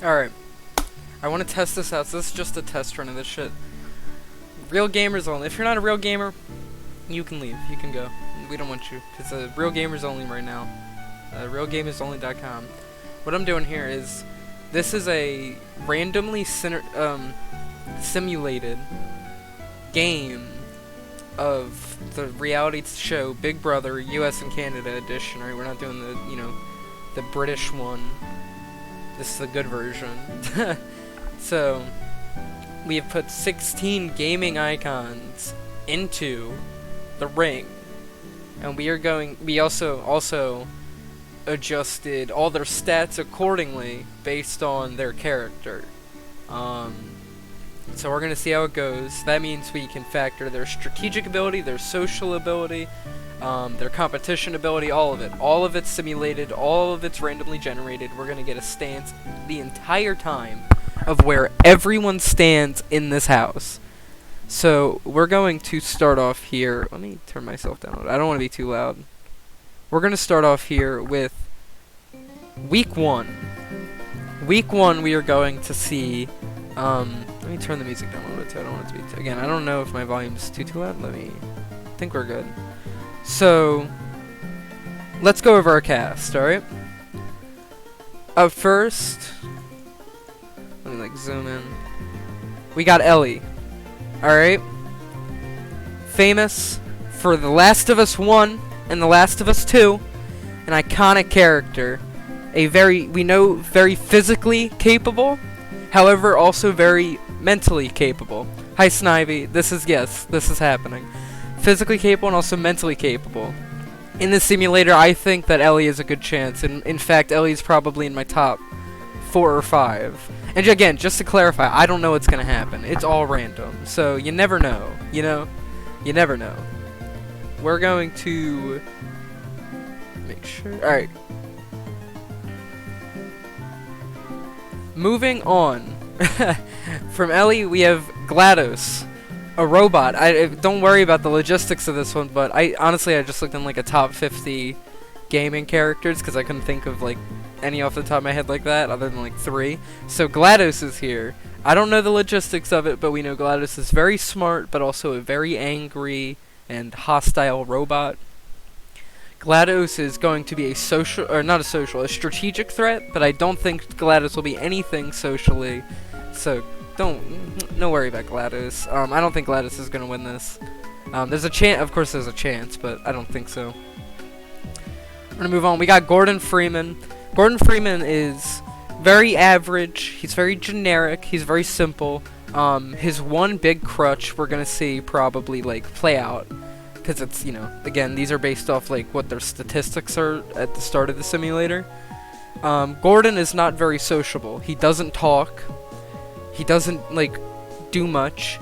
Alright, I want to test this out, so this is just a test run of this shit. Real gamers only. If you're not a real gamer, you can leave. You can go. We don't want you. It's a real gamers only right now. Realgamersonly.com. What I'm doing here is, this is a randomly simulated game of the reality show Big Brother US and Canada edition. Right? We're not doing the, the British one. This is the good version. So, we have put 16 gaming icons into the ring. And we also adjusted all their stats accordingly based on their character. So we're gonna see how it goes. That means we can factor their strategic ability, their social ability, their competition ability, all of it. All of it's simulated, all of it's randomly generated. We're gonna get a stance the entire time of where everyone stands in this house. So we're going to start off here. Let me turn myself down. I don't want to be too loud. We're going to start off here with week 1. Week 1 we are going to see, let me turn the music down a little bit too. I don't want it to be again, I don't know if my volume's too loud. I think we're good. So let's go over our cast, alright? Up first, let me zoom in. We got Ellie. Alright? Famous for The Last of Us 1 and The Last of Us 2. An iconic character. Very physically capable. However, also very mentally capable. Hi, Snivy. This is happening. Physically capable and also mentally capable. In the simulator, I think that Ellie is a good chance. And in fact, Ellie's probably in my top 4 or 5. And again, just to clarify, I don't know what's gonna happen. It's all random, so you never know. You never know. We're going to make sure. All right. Moving on from Ellie, we have GLaDOS, a robot. Don't worry about the logistics of this one, but honestly I just looked in a top 50 gaming characters because I couldn't think of any off the top of my head like that, other than 3. So GLaDOS is here. I don't know the logistics of it, but we know GLaDOS is very smart, but also a very angry and hostile robot. GLaDOS is going to be a strategic threat, but I don't think GLaDOS will be anything socially. So no worry about GLaDOS. I don't think GLaDOS is gonna win this. There's a chance, of course, there's a chance, but I don't think so. We're gonna move on. We got Gordon Freeman. Gordon Freeman is very average, he's very generic, he's very simple. His one big crutch we're gonna see probably play out, because it's, again, these are based off what their statistics are at the start of the simulator. Gordon is not very sociable. He doesn't talk, he doesn't do much,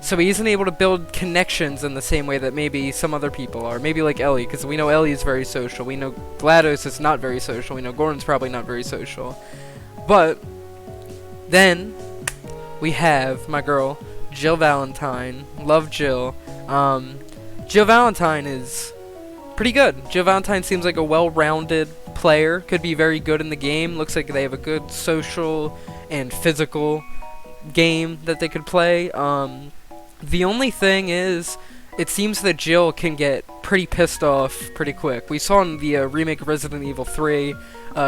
so he isn't able to build connections in the same way that maybe some other people are. Maybe Ellie, because we know Ellie is very social. We know GLaDOS is not very social. We know Gordon's probably not very social. But then we have my girl, Jill Valentine. Love Jill. Jill Valentine is pretty good. Jill Valentine seems like a well-rounded player. Could be very good in the game. Looks like they have a good social and physical game that they could play. The only thing is, it seems that Jill can get pretty pissed off pretty quick. We saw in the remake of Resident Evil 3,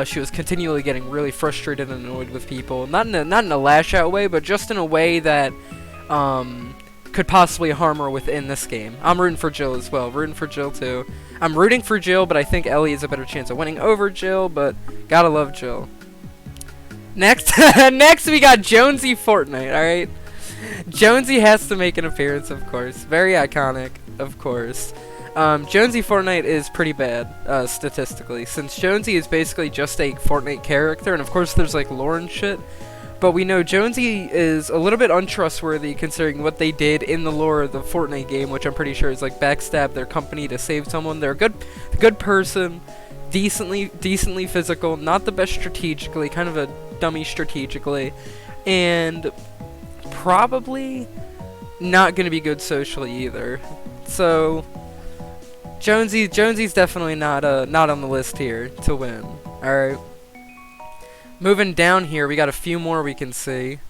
she was continually getting really frustrated and annoyed with people. Not in a lash-out way, but just in a way that could possibly harm her within this game. I'm rooting for Jill as well. Rooting for Jill too. I'm rooting for Jill, but I think Ellie has a better chance of winning over Jill, but gotta love Jill. Next, next we got Jonesy Fortnite, alright? Jonesy has to make an appearance, of course. Very iconic, of course. Jonesy Fortnite is pretty bad, statistically, since Jonesy is basically just a Fortnite character, and of course there's lore and shit, but we know Jonesy is a little bit untrustworthy considering what they did in the lore of the Fortnite game, which I'm pretty sure is backstab their company to save someone. They're a good person, decently physical, not the best strategically, kind of a dummy strategically, and probably not going to be good socially either. So Jonesy's definitely not on the list here to win. All right. Moving down here, we got a few more we can see.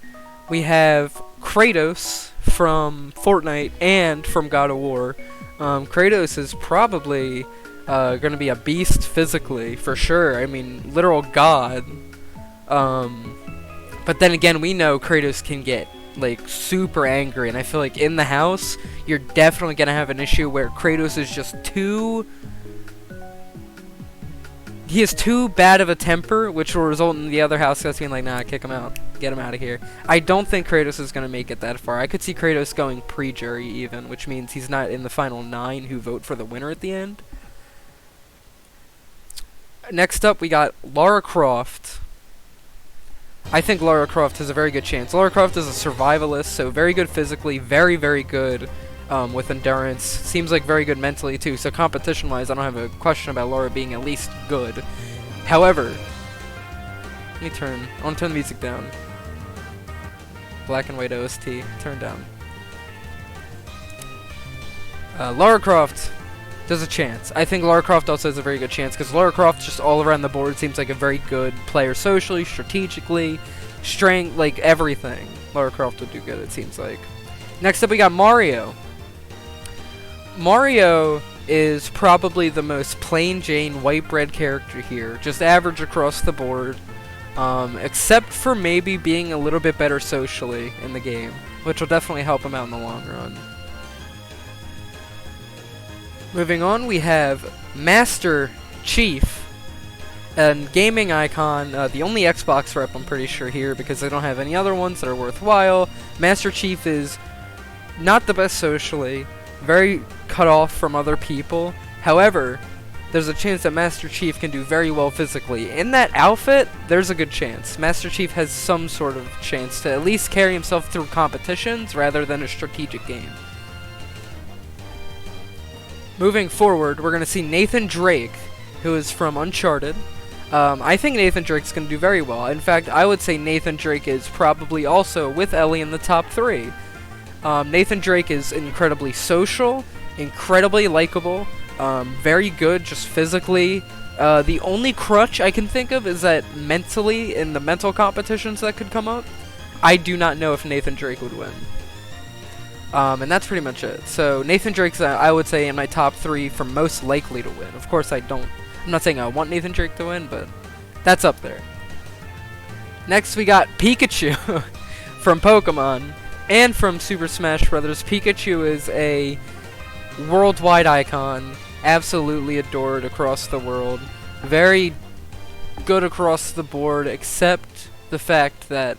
We have Kratos from Fortnite and from God of War. Kratos is probably going to be a beast physically, for sure. I mean, literal god. But then again, we know Kratos can get, like, super angry, and I feel like in the house, you're definitely going to have an issue where Kratos is just too... He has too bad of a temper, which will result in the other house guys being like, nah, kick him out. Get him out of here. I don't think Kratos is going to make it that far. I could see Kratos going pre-jury even, which means he's not in the final 9 who vote for the winner at the end. Next up, we got Lara Croft. I think Lara Croft has a very good chance. Lara Croft is a survivalist, so very good physically, very, very good with endurance. Seems like very good mentally, too. So competition-wise, I don't have a question about Lara being at least good. However, I want to turn the music down. Black and white OST, turn down. Lara Croft, there's a chance. I think Lara Croft also has a very good chance, because Lara Croft just all around the board seems like a very good player socially, strategically, strength, like everything. Lara Croft would do good, it seems like. Next up, we got Mario. Mario is probably the most plain Jane white bread character here, just average across the board, except for maybe being a little bit better socially in the game, which will definitely help him out in the long run. Moving on, we have Master Chief, a gaming icon, the only Xbox rep I'm pretty sure here because they don't have any other ones that are worthwhile. Master Chief is not the best socially, very cut off from other people. However, there's a chance that Master Chief can do very well physically. In that outfit, there's a good chance. Master Chief has some sort of chance to at least carry himself through competitions rather than a strategic game. Moving forward, we're going to see Nathan Drake, who is from Uncharted. I think Nathan Drake's going to do very well. In fact, I would say Nathan Drake is probably also, with Ellie, in the top 3. Nathan Drake is incredibly social, incredibly likable, very good just physically. The only crutch I can think of is that mentally, in the mental competitions that could come up, I do not know if Nathan Drake would win. And that's pretty much it. So Nathan Drake's, I would say, in my top 3 for most likely to win. Of course, I'm not saying I want Nathan Drake to win, but that's up there. Next, we got Pikachu from Pokemon and from Super Smash Bros. Pikachu is a worldwide icon, absolutely adored across the world. Very good across the board, except the fact that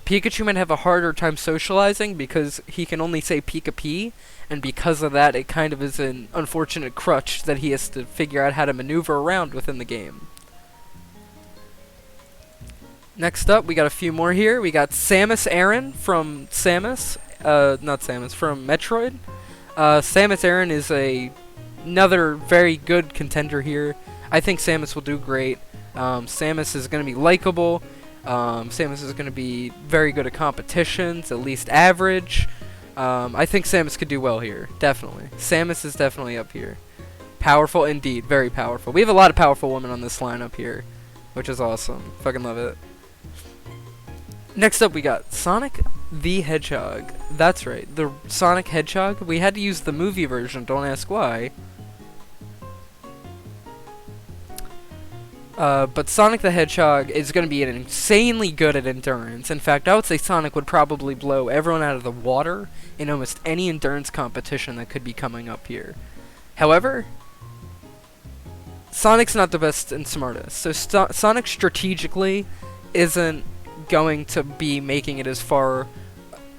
Pikachu might have a harder time socializing because he can only say Pika-P, and because of that, it kind of is an unfortunate crutch that he has to figure out how to maneuver around within the game. Next up, we got a few more here. We got Samus Aran from from Metroid. Samus Aran is another very good contender here. I think Samus will do great. Samus is going to be likable. Samus is going to be very good at competitions, at least average. I think Samus could do well here, definitely. Samus is definitely up here. Powerful indeed, very powerful. We have a lot of powerful women on this lineup here, which is awesome. Fucking love it. Next up, we got Sonic the Hedgehog. That's right, the Sonic Hedgehog. We had to use the movie version, don't ask why. But Sonic the Hedgehog is going to be insanely good at endurance. In fact, I would say Sonic would probably blow everyone out of the water in almost any endurance competition that could be coming up here. However, Sonic's not the best and smartest, so Sonic strategically isn't going to be making it as far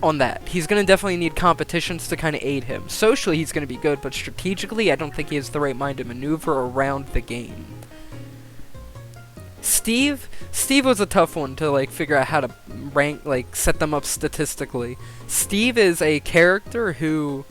on that. He's going to definitely need competitions to kind of aid him. Socially, he's going to be good, but strategically, I don't think he has the right mind to maneuver around the game. Steve was a tough one to figure out how to rank, set them up statistically. Steve is a character who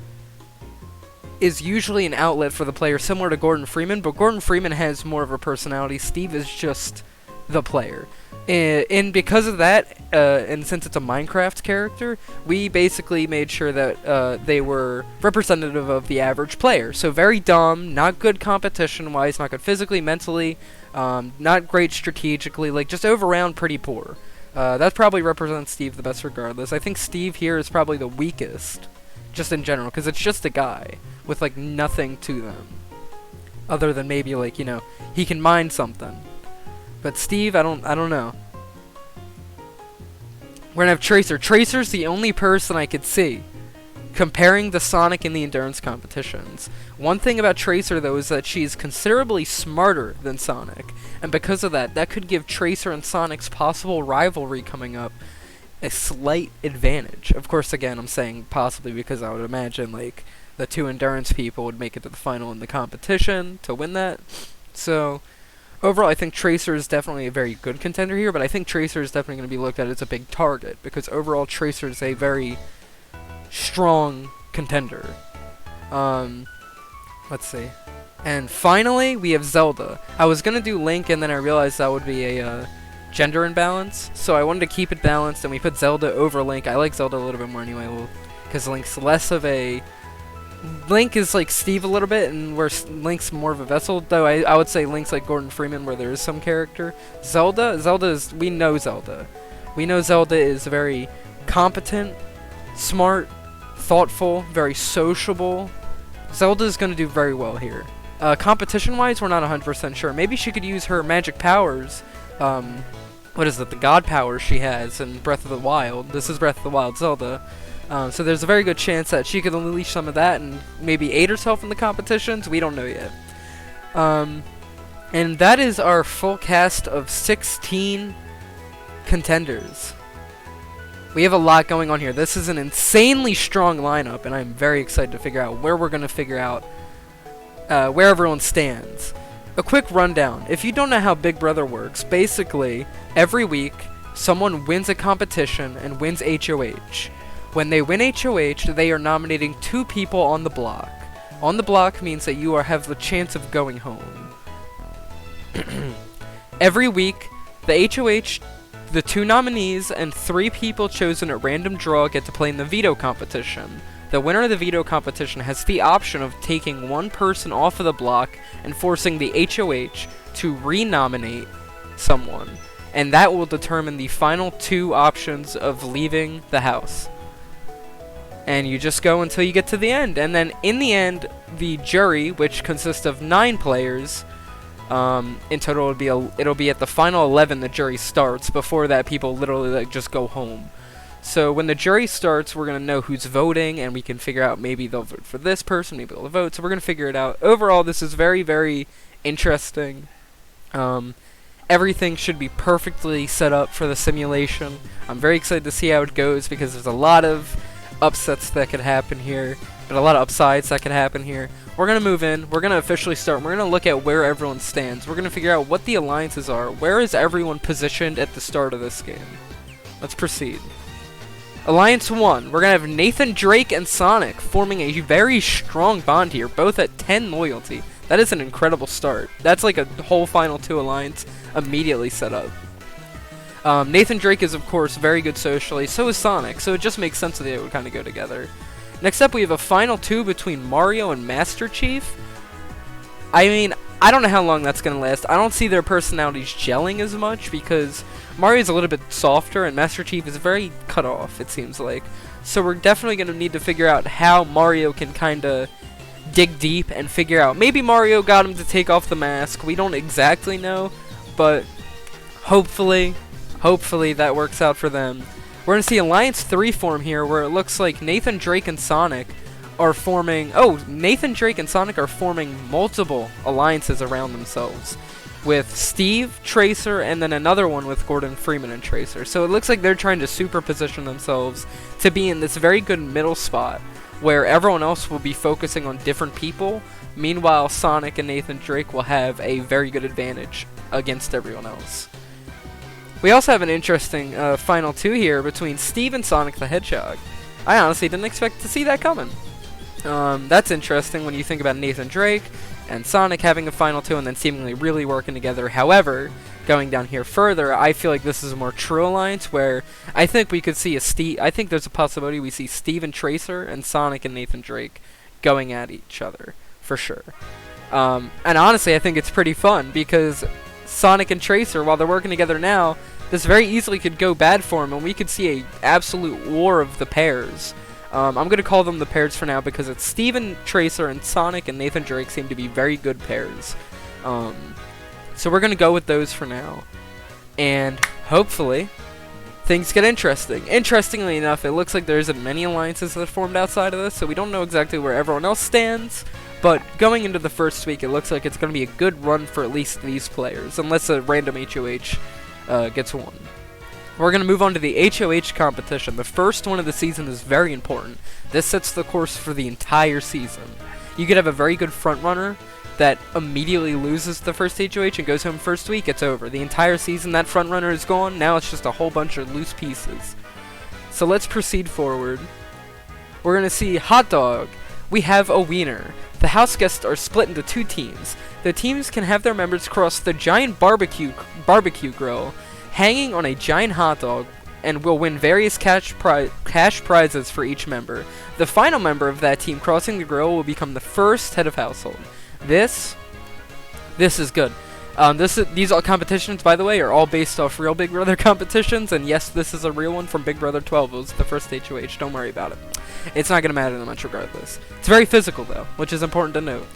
is usually an outlet for the player, similar to Gordon Freeman, but Gordon Freeman has more of a personality. Steve is just the player. And because of that, and since it's a Minecraft character, we basically made sure that they were representative of the average player. So very dumb, not good competition-wise, not good physically, mentally, not great strategically, like just overall pretty poor. That probably represents Steve the best regardless. I think Steve here is probably the weakest, just in general, because it's just a guy with like nothing to them. Other than maybe like, you know, he can mine something. But Steve, I don't know. We're gonna have Tracer. Tracer's the only person I could see comparing the Sonic in the endurance competitions. One thing about Tracer though is that she's considerably smarter than Sonic, and because of that, that could give Tracer and Sonic's possible rivalry coming up a slight advantage. Of course, again, I'm saying possibly because I would imagine like the two endurance people would make it to the final in the competition to win that. So overall, I think Tracer is definitely a very good contender here, but I think Tracer is definitely going to be looked at as a big target, because overall Tracer is a very strong contender. Let's see. And finally, we have Zelda. I was going to do Link, and then I realized that would be a gender imbalance, so I wanted to keep it balanced, and we put Zelda over Link. I like Zelda a little bit more anyway, because Link's less of a... Link is like Steve a little bit, and where Link's more of a vessel, though I would say Link's like Gordon Freeman, where there is some character. Zelda is, we know Zelda. We know Zelda is very competent, smart, thoughtful, very sociable. Zelda is going to do very well here. Competition-wise, we're not 100% sure. Maybe she could use her magic powers, what is it, the god powers she has in Breath of the Wild. This is Breath of the Wild Zelda. So there's a very good chance that she could unleash some of that and maybe aid herself in the competitions. We don't know yet. And that is our full cast of 16 contenders. We have a lot going on here. This is an insanely strong lineup, and I'm very excited to figure out where we're going to figure out where everyone stands. A quick rundown. If you don't know how Big Brother works, basically, every week, someone wins a competition and wins HOH. When they win HOH, they are nominating 2 people on the block. On the block means that you have the chance of going home. Every week, the HOH, the 2 nominees, and 3 people chosen at random draw get to play in the veto competition. The winner of the veto competition has the option of taking one person off of the block and forcing the HOH to re-nominate someone. And that will determine the final 2 options of leaving the house. And you just go until you get to the end. And then in the end, the jury, which consists of 9 players, in total it'll be at the final 11 the jury starts. Before that, people literally like just go home. So when the jury starts, we're going to know who's voting, and we can figure out maybe they'll vote for this person, maybe they'll vote. So we're going to figure it out. Overall, this is very, very interesting. Everything should be perfectly set up for the simulation. I'm very excited to see how it goes, because there's a lot of upsets that could happen here, but a lot of upsides that could happen here. We're going to move in. We're going to officially start. We're going to look at where everyone stands. We're going to figure out what the alliances are. Where is everyone positioned at the start of this game? Let's proceed. Alliance 1. We're going to have Nathan Drake and Sonic forming a very strong bond here, both at 10 loyalty. That is an incredible start. That's like a whole final 2 alliance immediately set up. Nathan Drake is, of course, very good socially. So is Sonic, so it just makes sense that they would kind of go together. Next up, we have a final 2 between Mario and Master Chief. I mean, I don't know how long that's going to last. I don't see their personalities gelling as much, because Mario's a little bit softer, and Master Chief is very cut off, it seems like. So we're definitely going to need to figure out how Mario can kind of dig deep and figure out. Maybe Mario got him to take off the mask. We don't exactly know, but hopefully that works out for them. We're going to see Alliance 3 form here, where it looks like Nathan Drake and Sonic are forming... Oh, Nathan Drake and Sonic are forming multiple alliances around themselves, with Steve, Tracer, and then another one with Gordon Freeman and Tracer. So it looks like they're trying to superposition themselves to be in this very good middle spot, where everyone else will be focusing on different people. Meanwhile, Sonic and Nathan Drake will have a very good advantage against everyone else. We also have an interesting final 2 here between Steve and Sonic the Hedgehog. I honestly didn't expect to see that coming. That's interesting when you think about Nathan Drake and Sonic having a final 2 and then seemingly really working together. However, going down here further, I feel like this is a more true alliance where I think we could see I think there's a possibility we see Steve and Tracer and Sonic and Nathan Drake going at each other, for sure. And honestly, I think it's pretty fun because Sonic and Tracer, while they're working together now, this very easily could go bad for them, and we could see a absolute war of the pairs. I'm going to call them the pairs for now because it's Steven Tracer and Sonic and Nathan Drake seem to be very good pairs. So we're going to go with those for now. And hopefully, things get interesting. Interestingly enough, it looks like there isn't many alliances that are formed outside of this, so we don't know exactly where everyone else stands. But going into the first week, it looks like it's going to be a good run for at least these players, unless a random HOH gets won. We're going to move on to the HOH competition. The first one of the season is very important. This sets the course for the entire season. You could have a very good front runner that immediately loses the first HOH and goes home first week. It's over. The entire season, that front runner is gone. Now it's just a whole bunch of loose pieces. So let's proceed forward. We're going to see Hot Dog. We have a Wiener. The house guests are split into 2 teams. The teams can have their members cross the giant barbecue grill hanging on a giant hot dog and will win various cash prizes for each member. The final member of that team crossing the grill will become the first head of household. This is good. These all competitions, by the way, are all based off real Big Brother competitions, and yes, this is a real one from Big Brother 12. It was the first HOH. Don't worry about it. It's not going to matter that much regardless. It's very physical, though, which is important to note.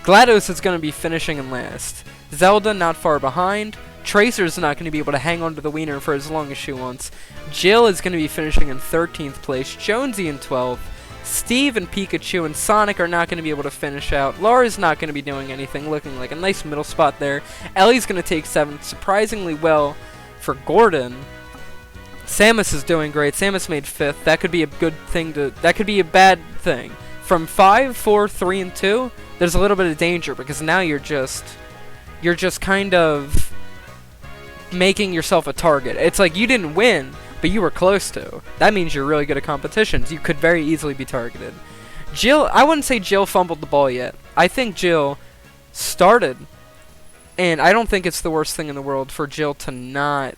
GLaDOS is going to be finishing in last. Zelda not far behind. Tracer's not going to be able to hang on to the wiener for as long as she wants. Jill is going to be finishing in 13th place. Jonesy in 12th. Steve and Pikachu and Sonic are not going to be able to finish out. Laura's not going to be doing anything, looking like a nice middle spot there. Ellie's going to take 7th, surprisingly well for Gordon. Samus is doing great. Samus made 5th. That could be a good thing that could be a bad thing. From 5, 4, 3, and 2, there's a little bit of danger because now you're just kind of making yourself a target. It's like you didn't win, but you were close to. That means you're really good at competitions. You could very easily be targeted. Jill, I wouldn't say Jill fumbled the ball yet. I think Jill started, and I don't think it's the worst thing in the world for Jill to not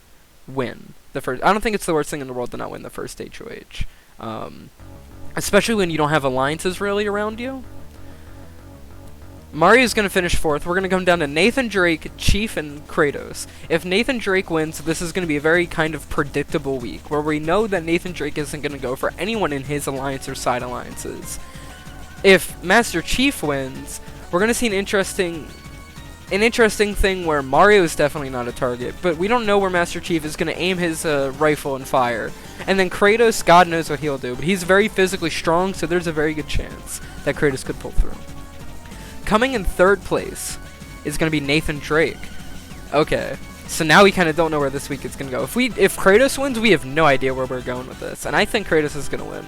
win the first. I don't think it's the worst thing in the world to not win the first HOH. Especially when you don't have alliances really around you. Mario's going to finish 4th. We're going to come down to Nathan Drake, Chief, and Kratos. If Nathan Drake wins, this is going to be a very kind of predictable week, where we know that Nathan Drake isn't going to go for anyone in his alliance or side alliances. If Master Chief wins, we're going to see an interesting thing where Mario is definitely not a target, but we don't know where Master Chief is going to aim his rifle and fire. And then Kratos, God knows what he'll do, but he's very physically strong, so there's a very good chance that Kratos could pull through. Coming in 3rd place is going to be Nathan Drake. Okay, so now we kind of don't know where this week is going to go. If Kratos wins, we have no idea where we're going with this, and I think Kratos is going to win.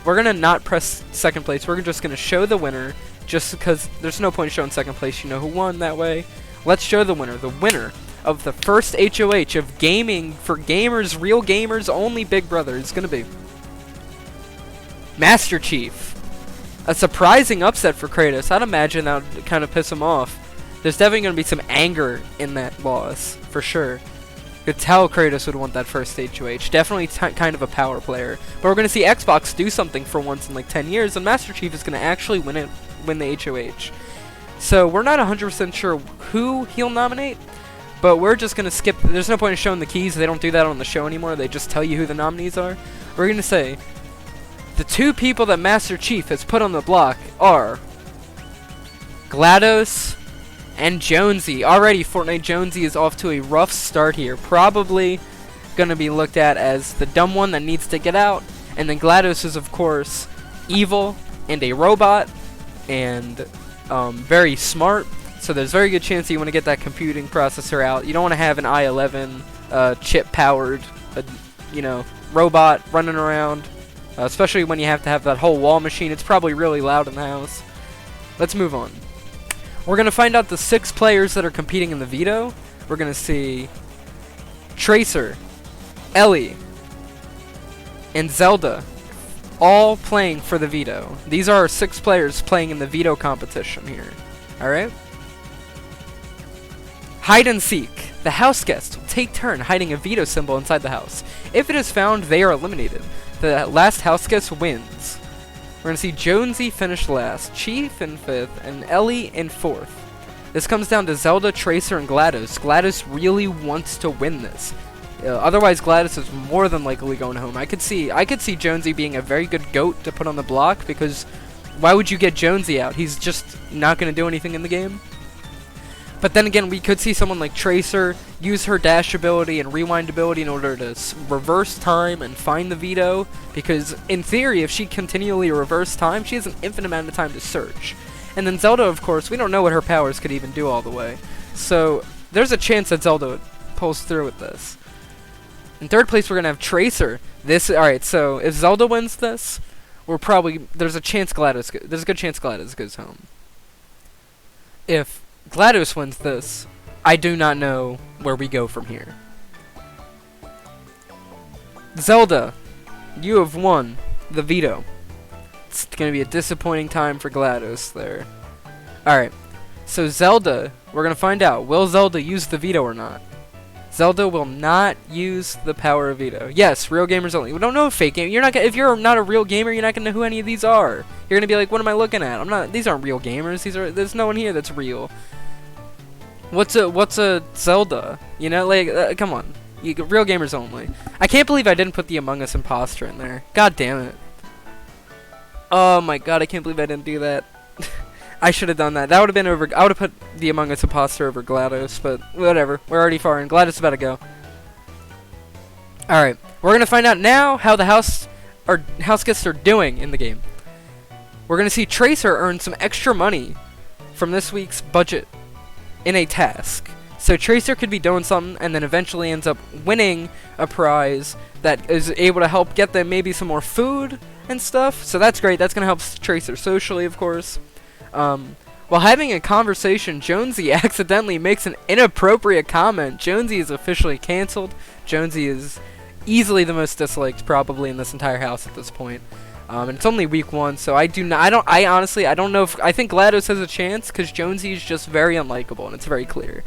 We're going to not press 2nd place. We're just going to show the winner, just because there's no point showing 2nd place. You know who won that way. Let's show the winner. The winner of the first HOH of gaming for gamers, real gamers, only Big Brother is going to be Master Chief. A surprising upset for Kratos. I'd imagine that would kind of piss him off. There's definitely going to be some anger in that loss, for sure. Could tell Kratos would want that first HOH. Definitely kind of a power player. But we're going to see Xbox do something for once in like 10 years, and Master Chief is going to actually win the HOH. So we're not 100% sure who he'll nominate, but we're just going to skip. There's no point in showing the keys. They don't do that on the show anymore. They just tell you who the nominees are. We're going to say the 2 people that Master Chief has put on the block are GLaDOS and Jonesy. Already, Fortnite Jonesy is off to a rough start here. Probably going to be looked at as the dumb one that needs to get out. And then GLaDOS is, of course, evil and a robot and very smart. So there's a very good chance that you want to get that computing processor out. You don't want to have an i11 chip-powered, robot running around. Especially when you have to have that whole wall machine. It's probably really loud in the house. Let's move on. We're going to find out the 6 players that are competing in the veto. We're going to see Tracer, Ellie, and Zelda all playing for the veto. These are our 6 players playing in the veto competition here. Alright? Hide and seek. The house guests will take turn hiding a veto symbol inside the house. If it is found, they are eliminated. The last house guest wins. We're going to see Jonesy finish last, Chief in 5th, and Ellie in 4th. This comes down to Zelda, Tracer, and GLaDOS. GLaDOS really wants to win this. Otherwise, GLaDOS is more than likely going home. I could see Jonesy being a very good GOAT to put on the block, because why would you get Jonesy out? He's just not going to do anything in the game. But then again, we could see someone like Tracer use her dash ability and rewind ability in order to reverse time and find the veto, because in theory, if she continually reverse time, she has an infinite amount of time to search. And then Zelda, of course, we don't know what her powers could even do all the way. So there's a chance that Zelda pulls through with this. In 3rd place, we're going to have Tracer. Alright, so if Zelda wins this, there's a chance there's a good chance GLaDOS goes home. If GLaDOS wins this, I do not know where we go from here. Zelda, you have won the veto. It's going to be a disappointing time for GLaDOS there. Alright, so Zelda, we're going to find out. Will Zelda use the veto or not? Zelda will not use the power of veto. Yes, real gamers only. We don't know if fake game. If you're not a real gamer, you're not gonna know who any of these are. You're gonna be like, what am I looking at? These aren't real gamers. There's no one here that's real. What's a Zelda? You know, like, come on. Real gamers only. I can't believe I didn't put the Among Us imposter in there. God damn it. Oh my god, I can't believe I didn't do that. I should have done that. That would have been over. I would have put the Among Us imposter over GLaDOS, but whatever. We're already far in. GLaDOS is about to go. Alright, we're gonna find out now how the house guests are doing in the game. We're gonna see Tracer earn some extra money from this week's budget in a task. So Tracer could be doing something and then eventually ends up winning a prize that is able to help get them maybe some more food and stuff. So that's great. That's gonna help Tracer socially, of course. While having a conversation, Jonesy accidentally makes an inappropriate comment. Jonesy is officially cancelled. Jonesy is easily the most disliked probably in this entire house at this point. And it's only week 1, so I honestly don't know if, I think GLaDOS has a chance, because Jonesy is just very unlikable, and it's very clear.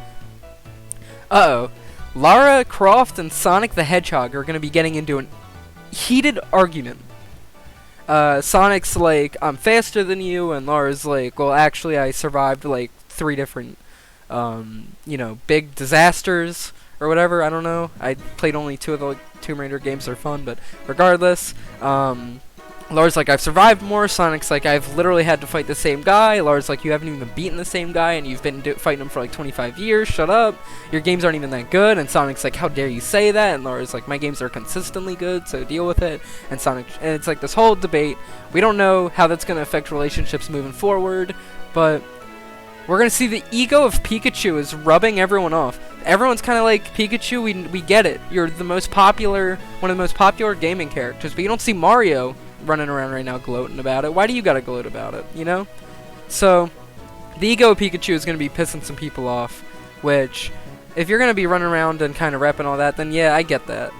Uh-oh. Lara Croft and Sonic the Hedgehog are going to be getting into a heated argument. Sonic's like, I'm faster than you, and Lara's like, well, actually, I survived, like, 3 different, big disasters, or whatever, I don't know. I played only 2 of the Tomb Raider games, they're fun, but regardless, Lara's like, I've survived more. Sonic's like, I've literally had to fight the same guy. Lara's like, you haven't even beaten the same guy, and you've been fighting him for like 25 years. Shut up. Your games aren't even that good. And Sonic's like, how dare you say that? And Lara's like, my games are consistently good, so deal with it. And it's like this whole debate. We don't know how that's going to affect relationships moving forward, but we're going to see the ego of Pikachu is rubbing everyone off. Everyone's kind of like, Pikachu, we get it. You're one of the most popular gaming characters, but you don't see Mario running around right now gloating about it. Why do you gotta gloat about it, you know? So, the ego of Pikachu is gonna be pissing some people off, which, if you're gonna be running around and kind of repping all that, then yeah, I get that.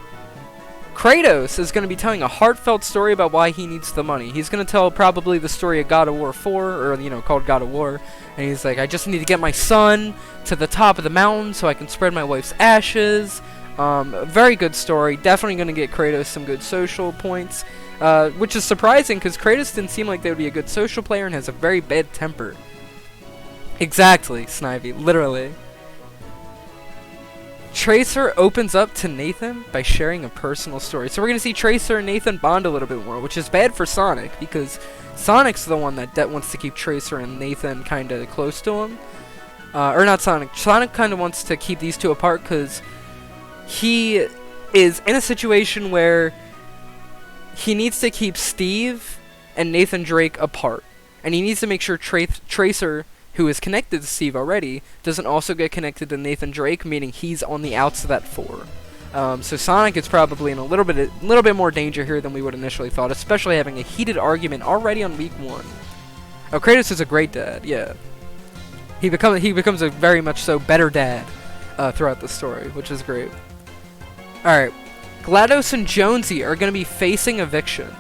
Kratos is gonna be telling a heartfelt story about why he needs the money. He's gonna tell probably the story of God of War 4, or, called God of War, and he's like, I just need to get my son to the top of the mountain so I can spread my wife's ashes. Very good story. Definitely gonna get Kratos some good social points. Which is surprising, because Kratos didn't seem like they would be a good social player and has a very bad temper. Exactly, Snivy, literally. Tracer opens up to Nathan by sharing a personal story. So we're going to see Tracer and Nathan bond a little bit more, which is bad for Sonic, because Sonic's the one that wants to keep Tracer and Nathan kind of close to him. Or not Sonic. Sonic kind of wants to keep these two apart, because he is in a situation where he needs to keep Steve and Nathan Drake apart. And he needs to make sure Tracer, who is connected to Steve already, doesn't also get connected to Nathan Drake, meaning he's on the outs of that 4. So Sonic is probably in a little bit more danger here than we would initially thought, especially having a heated argument already on week 1. Oh, Kratos is a great dad, yeah. He becomes a very much so better dad throughout the story, which is great. Alright. GLaDOS and Jonesy are going to be facing eviction.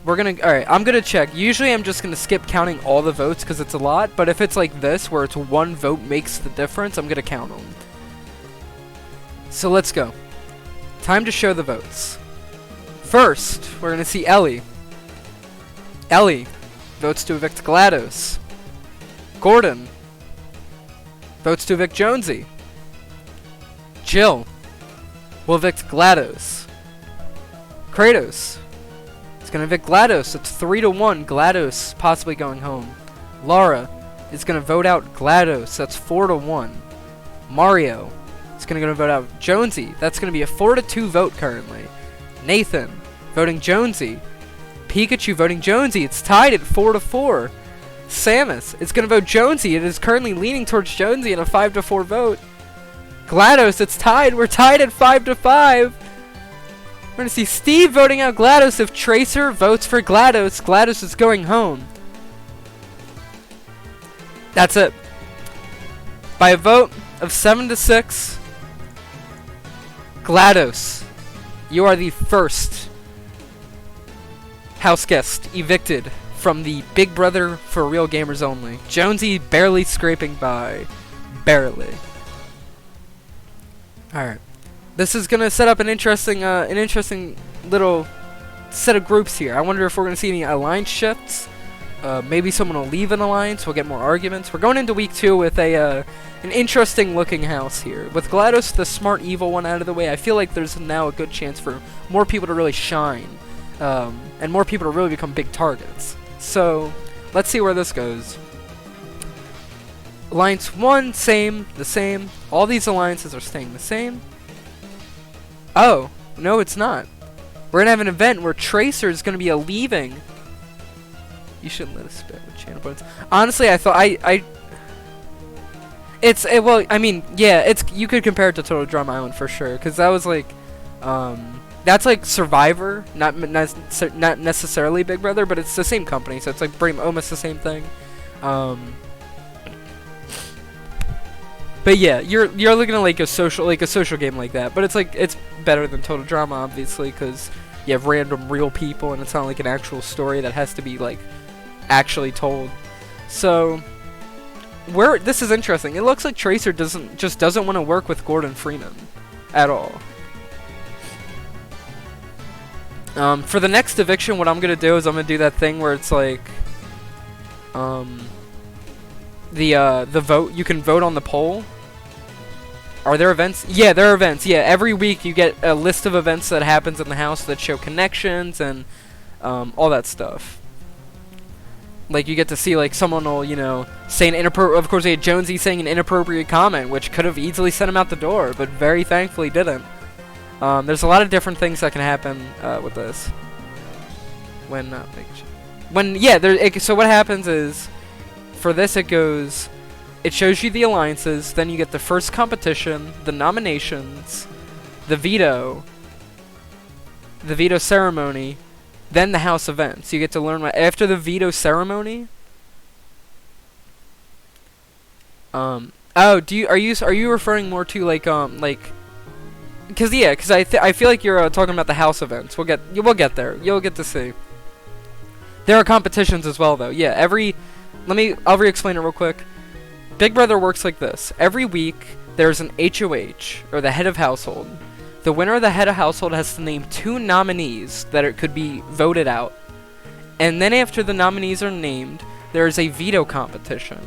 Alright, I'm gonna check. Usually I'm just gonna skip counting all the votes because it's a lot, but if it's like this, where it's one vote makes the difference, I'm gonna count them. So let's go. Time to show the votes. First, we're gonna see Ellie. Ellie votes to evict GLaDOS. Gordon votes to evict Jonesy. Jill will evict GLaDOS. Kratos is going to evict GLaDOS. It's 3-1. GLaDOS possibly going home. Laura is going to vote out GLaDOS. That's 4-1. Mario is going to vote out Jonesy. That's going to be a 4-2 vote currently. Nathan voting Jonesy. Pikachu voting Jonesy. It's tied at 4-4. Samus is going to vote Jonesy. It is currently leaning towards Jonesy in a 5-4 vote. GLaDOS, it's tied. We're tied at 5-5. We're going to see Steve voting out GLaDOS. If Tracer votes for GLaDOS, GLaDOS is going home. That's it. By a vote of 7-6, GLaDOS, you are the first house guest evicted from the Big Brother for Real Gamers Only. Jonesy barely scraping by. Barely. Alright. This is gonna set up an interesting little set of groups here. I wonder if we're gonna see any alliance shifts. Maybe someone will leave an alliance. We'll get more arguments. We're going into week 2 with an interesting looking house here. With GLaDOS, the smart evil one, out of the way, I feel like there's now a good chance for more people to really shine. And more people to really become big targets. So, let's see where this goes. Alliance 1, the same. All these alliances are staying the same. Oh, no it's not. We're going to have an event where Tracer is going to be leaving. You shouldn't let us spit with channel points. Honestly, I thought well, I mean, yeah, you could compare it to Total Drama Island for sure, because that was like, that's like Survivor, not necessarily Big Brother, but it's the same company, so it's like almost the same thing. But yeah, you're looking at like a social game like that, but it's better than Total Drama, obviously, because you have random real people, and it's not like an actual story that has to be like actually told. So this is interesting. It looks like Tracer doesn't want to work with Gordon Freeman at all. For the next eviction, what I'm gonna do is I'm gonna do that thing where it's like, the vote. You can vote on the poll. Are there events? Yeah, there are events. Yeah, every week you get a list of events that happens in the house that show connections and all that stuff. Like you get to see like someone will, you know, say an inappropriate. Of course, they had Jonesy saying an inappropriate comment, which could have easily sent him out the door, but very thankfully didn't. There's a lot of different things that can happen with this. So what happens is, for this it shows you the alliances, then you get the first competition, the nominations, the veto ceremony, then the house event. So you get to learn after the veto ceremony. Are you referring more to like because I feel like you're talking about the house events. We'll get there. You'll get to see. There are competitions as well, though. Yeah, I'll re-explain it real quick. Big Brother works like this. Every week, there's an HOH, or the head of household. The winner of the head of household has to name 2 nominees that it could be voted out. And then after the nominees are named, there is a veto competition.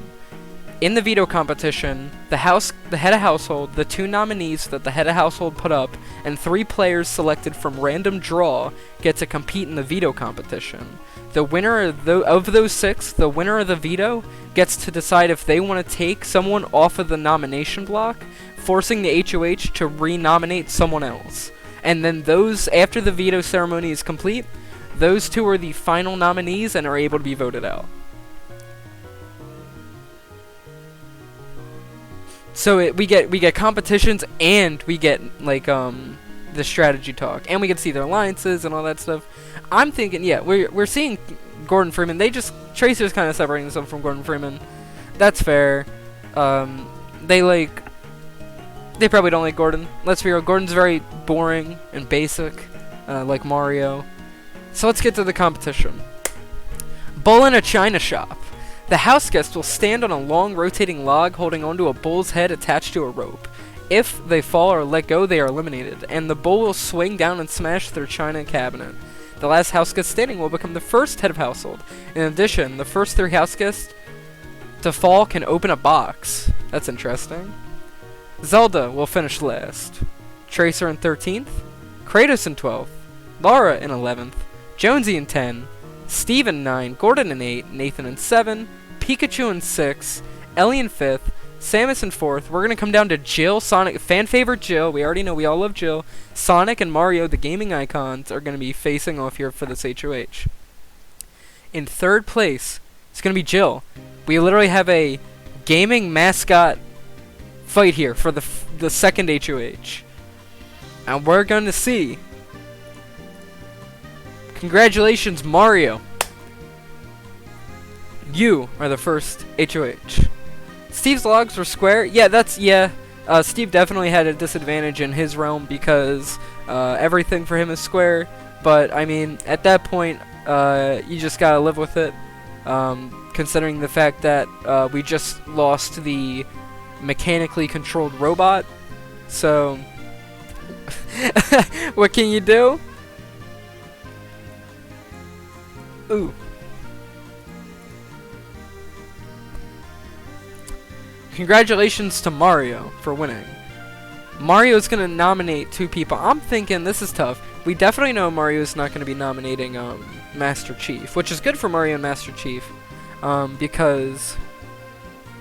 In the veto competition, the head of household, the 2 nominees that the head of household put up, and 3 players selected from random draw get to compete in the veto competition. The winner of those 6, the winner of the veto, gets to decide if they want to take someone off of the nomination block, forcing the HOH to re-nominate someone else. And then after the veto ceremony is complete, those 2 are the final nominees and are able to be voted out. So we get competitions, and we get like the strategy talk, and we get to see their alliances and all that stuff. I'm thinking, yeah, we're seeing Gordon Freeman. Tracer's kind of separating themselves from Gordon Freeman. That's fair. They probably don't like Gordon. Let's be real. Gordon's very boring and basic, like Mario. So let's get to the competition. Bull in a china shop. The house guest will stand on a long rotating log holding onto a bull's head attached to a rope. If they fall or let go, they are eliminated, and the bull will swing down and smash their china cabinet. The last house guest standing will become the first head of household. In addition, the first 3 house guests to fall can open a box. That's interesting. Zelda will finish last. Tracer in 13th. Kratos in 12th. Laura in 11th. Jonesy in 10. Steve in 9. Gordon in 8. Nathan in 7. Pikachu in 6. Ellie in 5th. Samus in 4th. We're going to come down to Jill, Sonic, fan favorite Jill. We already know we all love Jill. Sonic and Mario, the gaming icons, are going to be facing off here for this HOH. In 3rd place, it's going to be Jill. We literally have a gaming mascot fight here for the 2nd HOH. And we're going to see. Congratulations, Mario. You are the first HOH. Steve's logs were square. Steve definitely had a disadvantage in his realm because everything for him is square. But, I mean, at that point, you just gotta live with it. Considering the fact that we just lost the mechanically controlled robot. So, what can you do? Ooh. Congratulations to Mario for winning. Mario's gonna nominate 2 people. I'm thinking this is tough. We definitely know Mario's not gonna be nominating Master Chief, which is good for Mario and Master Chief, because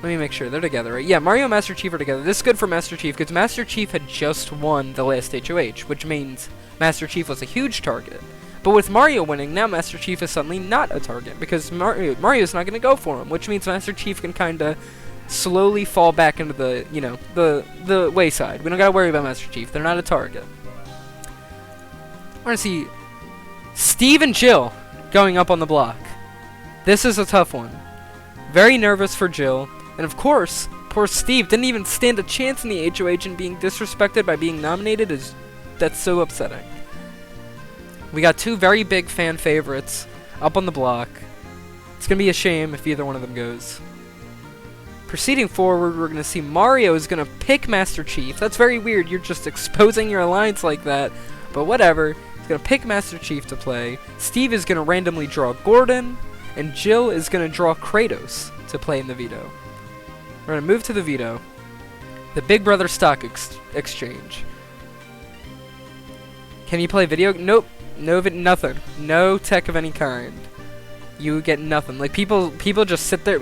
let me make sure they're together, right? Yeah, Mario and Master Chief are together. This is good for Master Chief because Master Chief had just won the last HOH, which means Master Chief was a huge target. But with Mario winning, now Master Chief is suddenly not a target because Mario's not gonna go for him, which means Master Chief can kinda slowly fall back into the, you know, the wayside. We don't gotta worry about Master Chief. They're not a target. We're gonna see Steve and Jill going up on the block. This is a tough one. Very nervous for Jill. And of course, poor Steve didn't even stand a chance in the HOH and being disrespected by being nominated that's so upsetting. We got 2 very big fan favorites up on the block. It's gonna be a shame if either one of them goes. Proceeding forward, we're going to see Mario is going to pick Master Chief. That's very weird. You're just exposing your alliance like that. But whatever. He's going to pick Master Chief to play. Steve is going to randomly draw Gordon. And Jill is going to draw Kratos to play in the veto. We're going to move to the veto. The Big Brother stock exchange. Can you play video? Nope. Nothing. No tech of any kind. You get nothing. Like, people just sit there.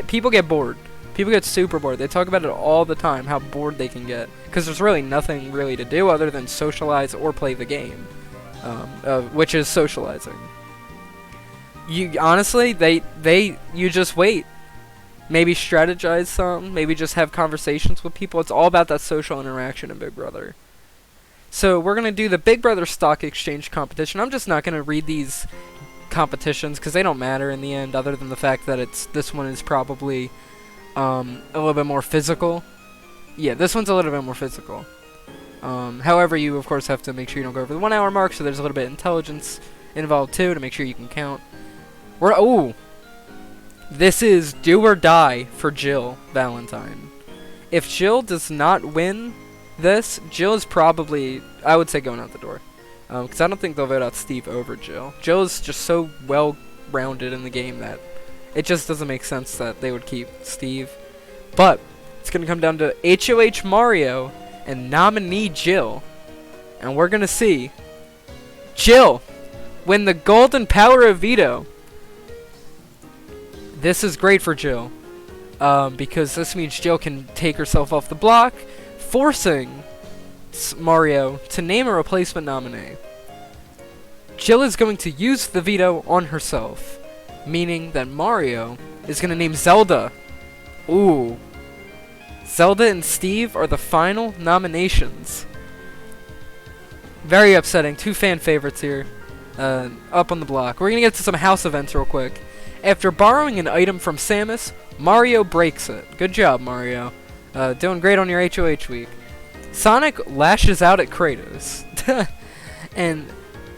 People get bored. People get super bored. They talk about it all the time, how bored they can get. Because there's really nothing really to do other than socialize or play the game. Which is socializing. Honestly, you just wait. Maybe strategize some. Maybe just have conversations with people. It's all about that social interaction in Big Brother. So we're going to do the Big Brother stock exchange competition. I'm just not going to read these competitions because they don't matter in the end, other than the fact that this one is probably a little bit more physical. Yeah, this one's a little bit more physical. However, you of course have to make sure you don't go over the 1 hour mark, so there's a little bit of intelligence involved too to make sure you can count. This is do or die for Jill Valentine. If Jill does not win this, Jill is probably, I would say, going out the door. Because I don't think they'll vote out Steve over Jill. Jill is just so well-rounded in the game that it just doesn't make sense that they would keep Steve. But it's going to come down to HOH Mario and nominee Jill. And we're going to see Jill win the golden power of veto. This is great for Jill. Because this means Jill can take herself off the block, forcing Mario to name a replacement nominee. Jill is going to use the veto on herself, meaning that Mario is going to name Zelda. Ooh. Zelda and Steve are the final nominations. Very upsetting. 2 fan favorites here. Up on the block. We're going to get to some house events real quick. After borrowing an item from Samus, Mario breaks it. Good job, Mario. Doing great on your HOH week. Sonic lashes out at Kratos. And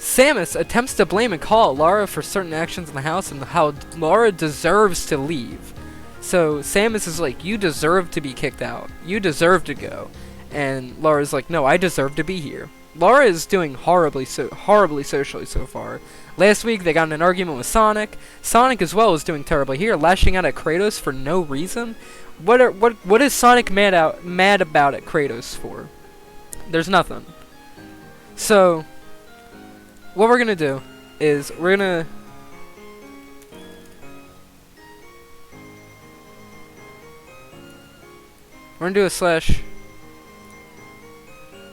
Samus attempts to blame and call Lara for certain actions in the house and how Lara deserves to leave. So Samus is like, you deserve to be kicked out. You deserve to go. And Lara's like, no, I deserve to be here. Lara is doing horribly socially so far. Last week they got in an argument with Sonic. Sonic as well is doing terribly here, lashing out at Kratos for no reason. What is Sonic mad about at Kratos for? There's nothing. So what we're gonna do is we're gonna do a /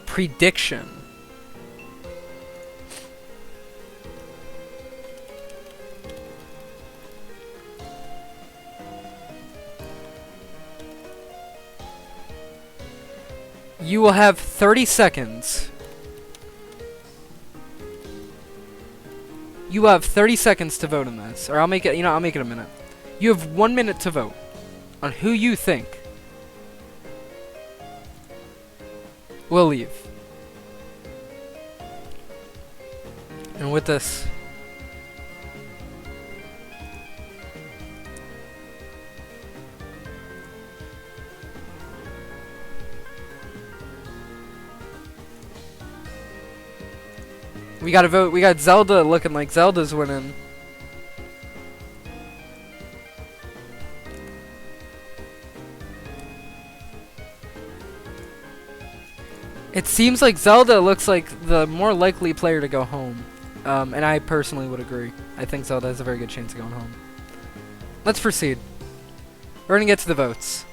prediction. You will have 30 seconds. You have 30 seconds to vote on this. Or I'll make it, I'll make it a minute. You have 1 minute to vote on who you think will leave. And with this, we gotta vote. We got Zelda looking like Zelda's winning. It seems like Zelda looks like the more likely player to go home. And I personally would agree. I think Zelda has a very good chance of going home. Let's proceed. We're gonna get to the votes.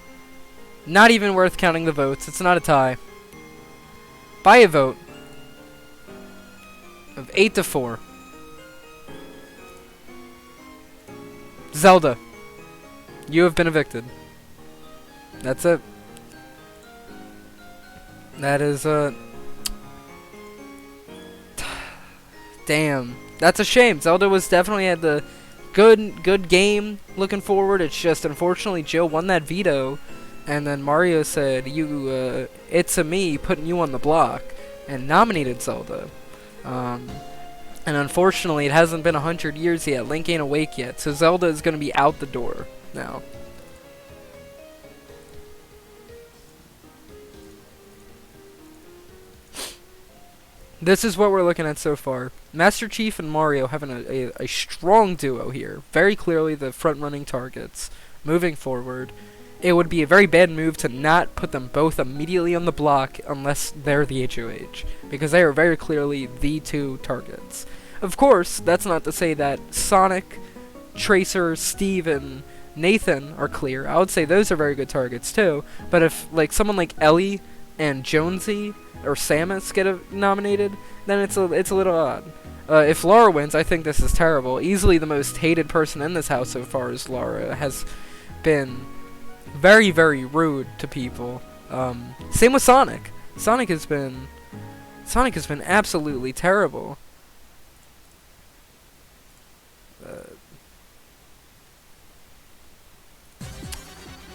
Not even worth counting the votes. It's not a tie. By a vote of 8-4. Zelda, you have been evicted. That's it. That is damn. That's a shame. Zelda was definitely had the good game looking forward. It's just unfortunately Joe won that veto, and then Mario said, it's a me putting you on the block, and nominated Zelda. And unfortunately, it hasn't been 100 years yet. Link ain't awake yet, so Zelda is going to be out the door now. This is what we're looking at so far. Master Chief and Mario having a strong duo here. Very clearly the front-running targets. Moving forward, it would be a very bad move to not put them both immediately on the block unless they're the HOH. Because they are very clearly the two targets. Of course, that's not to say that Sonic, Tracer, Steve, and Nathan are clear. I would say those are very good targets too. But if like someone like Ellie and Jonesy or Samus get nominated, then it's a little odd. If Lara wins, I think this is terrible. Easily the most hated person in this house so far is Lara. Has been very, very rude to people. Same with Sonic. Sonic has been absolutely terrible.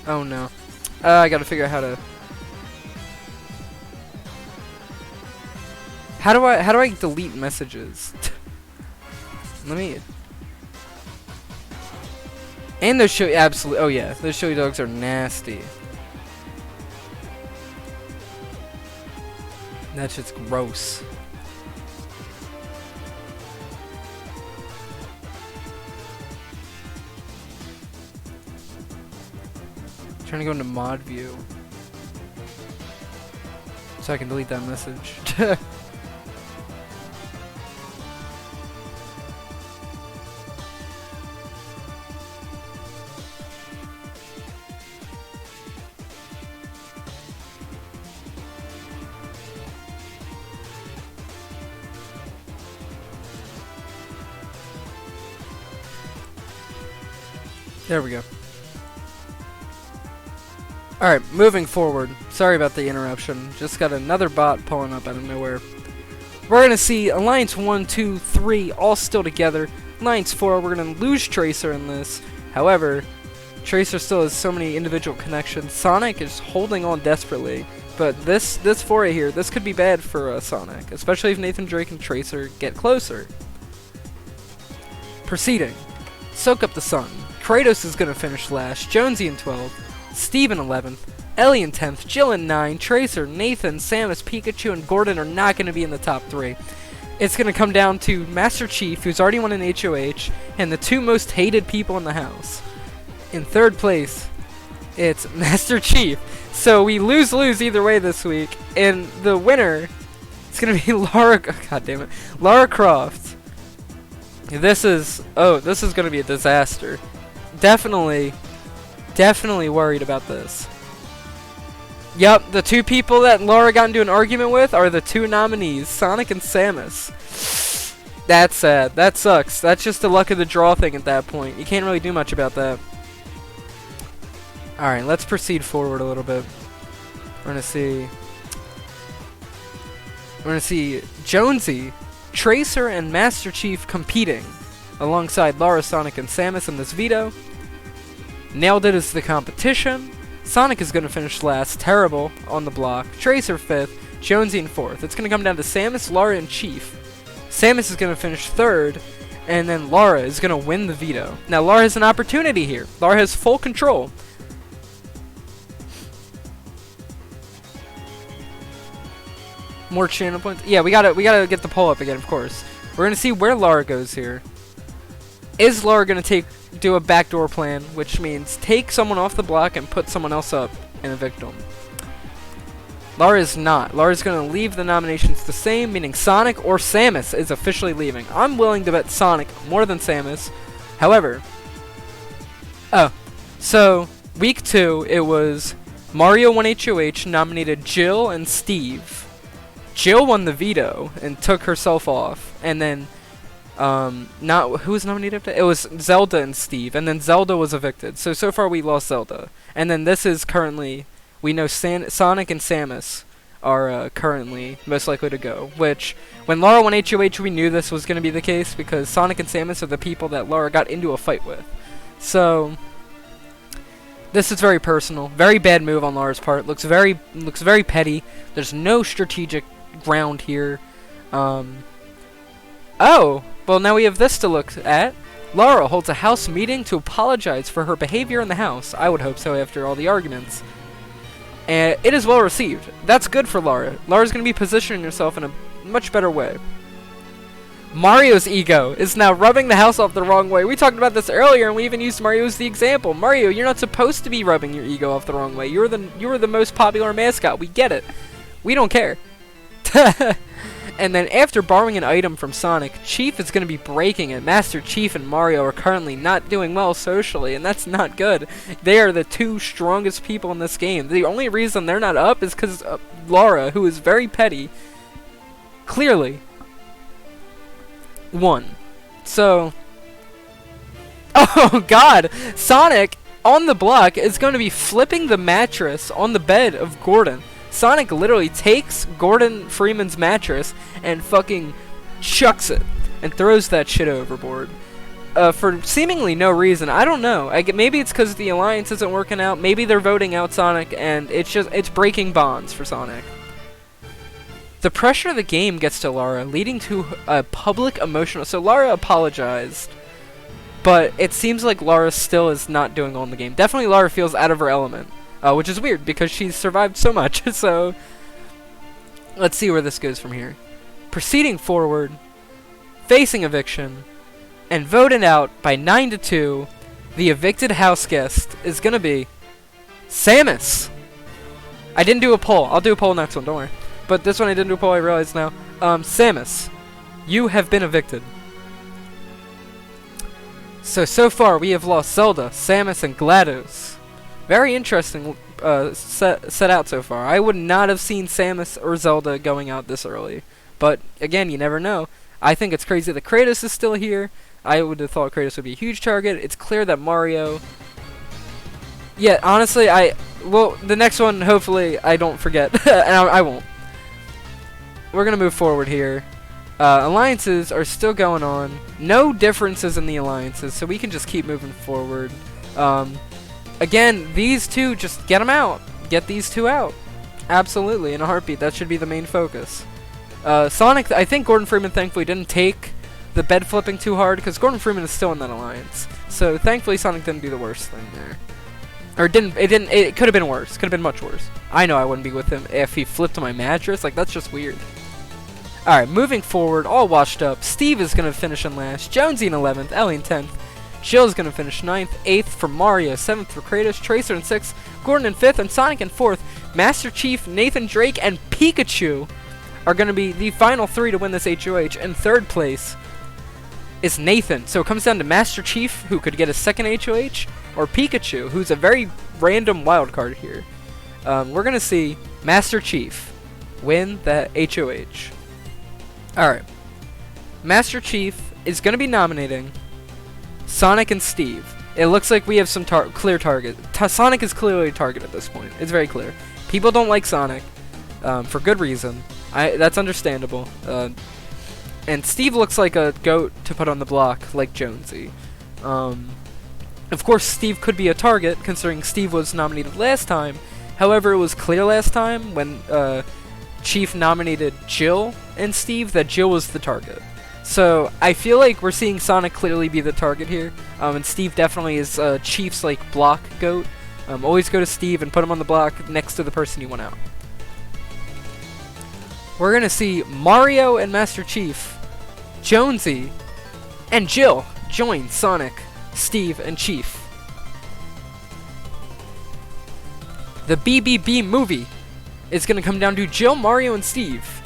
Oh no. I gotta figure out how to. How do I delete messages? Let me. And those show absolutely. Oh yeah, those showy dogs are nasty. That shit's gross. Trying to go into mod view so I can delete that message. There we go. Alright, moving forward. Sorry about the interruption. Just got another bot pulling up out of nowhere. We're going to see Alliance 1, 2, 3 all still together. Alliance 4, we're going to lose Tracer in this. However, Tracer still has so many individual connections. Sonic is holding on desperately, But this foray here, this could be bad for Sonic, especially if Nathan Drake and Tracer get closer. Proceeding. Soak up the sun. Kratos is going to finish last, Jonesy in 12th, Steve in 11th, Ellie in 10th, Jill in 9, Tracer, Nathan, Samus, Pikachu, and Gordon are not going to be in the top 3. It's going to come down to Master Chief, who's already won an HOH, and the 2 most hated people in the house. In 3rd place, it's Master Chief. So we lose either way this week, and the winner is going to be Lara Croft. This is going to be a disaster. Definitely worried about this. Yup, the 2 people that Lara got into an argument with are the 2 nominees, Sonic and Samus. That's sad. That sucks. That's just the luck of the draw thing at that point. You can't really do much about that. Alright, let's proceed forward a little bit. We're gonna see Jonesy, Tracer, and Master Chief competing alongside Lara, Sonic, and Samus in this veto. Nailed It is the competition. Sonic is going to finish last, terrible, on the block. Tracer 5th, Jonesy in 4th. It's going to come down to Samus, Lara, and Chief. Samus is going to finish 3rd, and then Lara is going to win the veto. Now, Lara has an opportunity here. Lara has full control. More channel points. Yeah, we gotta get the poll up again, of course. We're going to see where Lara goes here. Is Lara going to do a backdoor plan, which means take someone off the block and put someone else up and evict them? Lara is not. Lara's going to leave the nominations the same, meaning Sonic or Samus is officially leaving. I'm willing to bet Sonic more than Samus. However, so week 2, it was Mario won HOH, nominated Jill and Steve. Jill won the veto and took herself off, and then who was nominated? It was Zelda and Steve, and then Zelda was evicted. So far we lost Zelda, and then this is currently, we know Sonic and Samus are currently most likely to go. Which, when Lara won HOH, we knew this was going to be the case because Sonic and Samus are the people that Lara got into a fight with. So this is very personal, very bad move on Lara's part. Looks very petty. There's no strategic ground here. Oh, well, now we have this to look at. Lara holds a house meeting to apologize for her behavior in the house. I would hope so after all the arguments. And it is well received. That's good for Lara. Lara's going to be positioning herself in a much better way. Mario's ego is now rubbing the house off the wrong way. We talked about this earlier, and we even used Mario as the example. Mario, you're not supposed to be rubbing your ego off the wrong way. You were the most popular mascot. We get it. We don't care. And then after borrowing an item from Sonic, Chief is going to be breaking it. Master Chief and Mario are currently not doing well socially, and that's not good. They are the 2 strongest people in this game. The only reason they're not up is because Lara, who is very petty, clearly won. So, oh god, Sonic on the block is going to be flipping the mattress on the bed of Gordon. Sonic literally takes Gordon Freeman's mattress and fucking chucks it and throws that shit overboard. For seemingly no reason. I don't know. Maybe it's because the alliance isn't working out. Maybe they're voting out Sonic and it's breaking bonds for Sonic. The pressure of the game gets to Lara, leading to a public emotional... So Lara apologized, but it seems like Lara still is not doing well in the game. Definitely Lara feels out of her element. Which is weird, because she's survived so much, so let's see where this goes from here. Proceeding forward, facing eviction, and voted out by 9-2, the evicted house guest is going to be Samus. I didn't do a poll. I'll do a poll next one, don't worry. But this one I didn't do a poll, I realize now. Samus, you have been evicted. So far we have lost Zelda, Samus, and GLaDOS. Very interesting set out so far. I would not have seen Samus or Zelda going out this early. But, again, you never know. I think it's crazy that Kratos is still here. I would have thought Kratos would be a huge target. It's clear that Mario... Yeah, honestly, well, the next one, hopefully, I don't forget. And I won't. We're going to move forward here. Alliances are still going on. No differences in the alliances, so we can just keep moving forward. Again, these 2, just get them out. Get these 2 out. Absolutely, in a heartbeat. That should be the main focus. Sonic, I think Gordon Freeman thankfully didn't take the bed flipping too hard, because Gordon Freeman is still in that alliance. So thankfully Sonic didn't do the worst thing there. Or it could have been worse. Could have been much worse. I know I wouldn't be with him if he flipped on my mattress. Like, that's just weird. Alright, moving forward, all washed up. Steve is going to finish in last. Jonesy in 11th. Ellie in 10th. Jill's going to finish 9th. 8th for Mario. 7th for Kratos. Tracer in 6th. Gordon in 5th. And Sonic in 4th. Master Chief, Nathan Drake, and Pikachu are going to be the final 3 to win this HOH. In 3rd place is Nathan. So it comes down to Master Chief, who could get a 2nd HOH, or Pikachu, who's a very random wild card here. We're going to see Master Chief win the HOH. Alright. Master Chief is going to be nominating Sonic and Steve. It looks like we have some clear target. Sonic is clearly a target at this point. It's very clear. People don't like Sonic, for good reason. That's understandable. And Steve looks like a goat to put on the block, like Jonesy. Of course, Steve could be a target, considering Steve was nominated last time. However, it was clear last time, when Chief nominated Jill and Steve, that Jill was the target. So, I feel like we're seeing Sonic clearly be the target here. And Steve definitely is Chief's, like, block goat. Always go to Steve and put him on the block next to the person you want out. We're gonna see Mario and Master Chief, Jonesy, and Jill join Sonic, Steve, and Chief. The BBB movie is gonna come down to Jill, Mario, and Steve.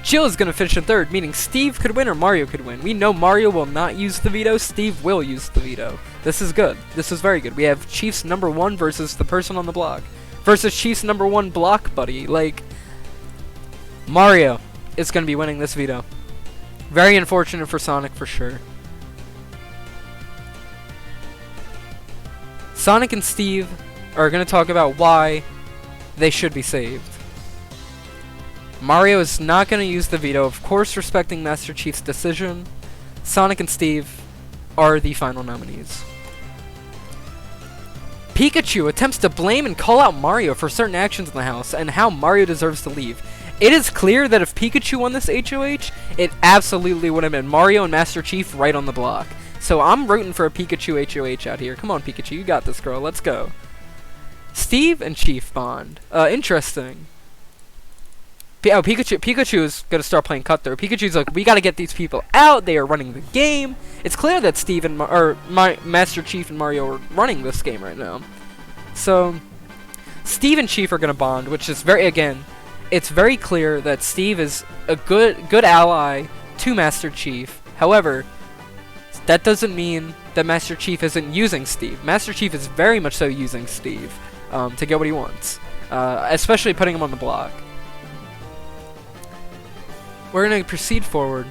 Jill is gonna finish in 3rd, meaning Steve could win or Mario could win. We know Mario will not use the veto, Steve will use the veto. This is good. This is very good. We have Chief's number 1 versus the person on the block. Versus Chief's number 1 block buddy. Like, Mario is gonna be winning this veto. Very unfortunate for Sonic for sure. Sonic and Steve are gonna talk about why they should be saved. Mario is not going to use the veto, of course respecting Master Chief's decision. Sonic and Steve are the final nominees. Pikachu attempts to blame and call out Mario for certain actions in the house and how Mario deserves to leave. It is clear that if Pikachu won this HOH, it absolutely would have been Mario and Master Chief right on the block. So I'm rooting for a Pikachu HOH out here. Come on, Pikachu, you got this, girl. Let's go. Steve and Chief bond. Interesting. Pikachu is going to start playing cutthroat. Pikachu's like, we got to get these people out. They are running the game. It's clear that Steve and Master Chief and Mario are running this game right now. So, Steve and Chief are going to bond, which is it's very clear that Steve is a good ally to Master Chief. However, that doesn't mean that Master Chief isn't using Steve. Master Chief is very much so using Steve to get what he wants, especially putting him on the block. We're going to proceed forward.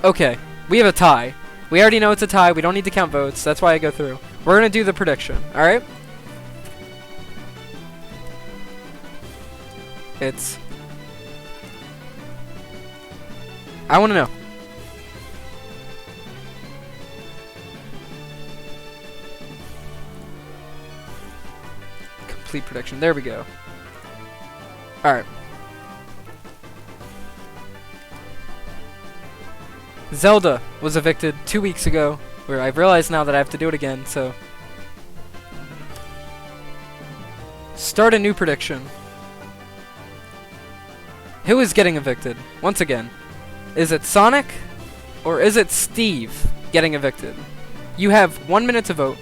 Okay, we have a tie. We already know it's a tie. We don't need to count votes. That's why I go through. We're going to do the prediction, alright? I want to know. Complete prediction. There we go. Alright. Zelda was evicted 2 weeks ago, where I've realized now that I have to do it again, so... Start a new prediction. Who is getting evicted? Once again. Is it Sonic, or is it Steve getting evicted? You have 1 minute to vote.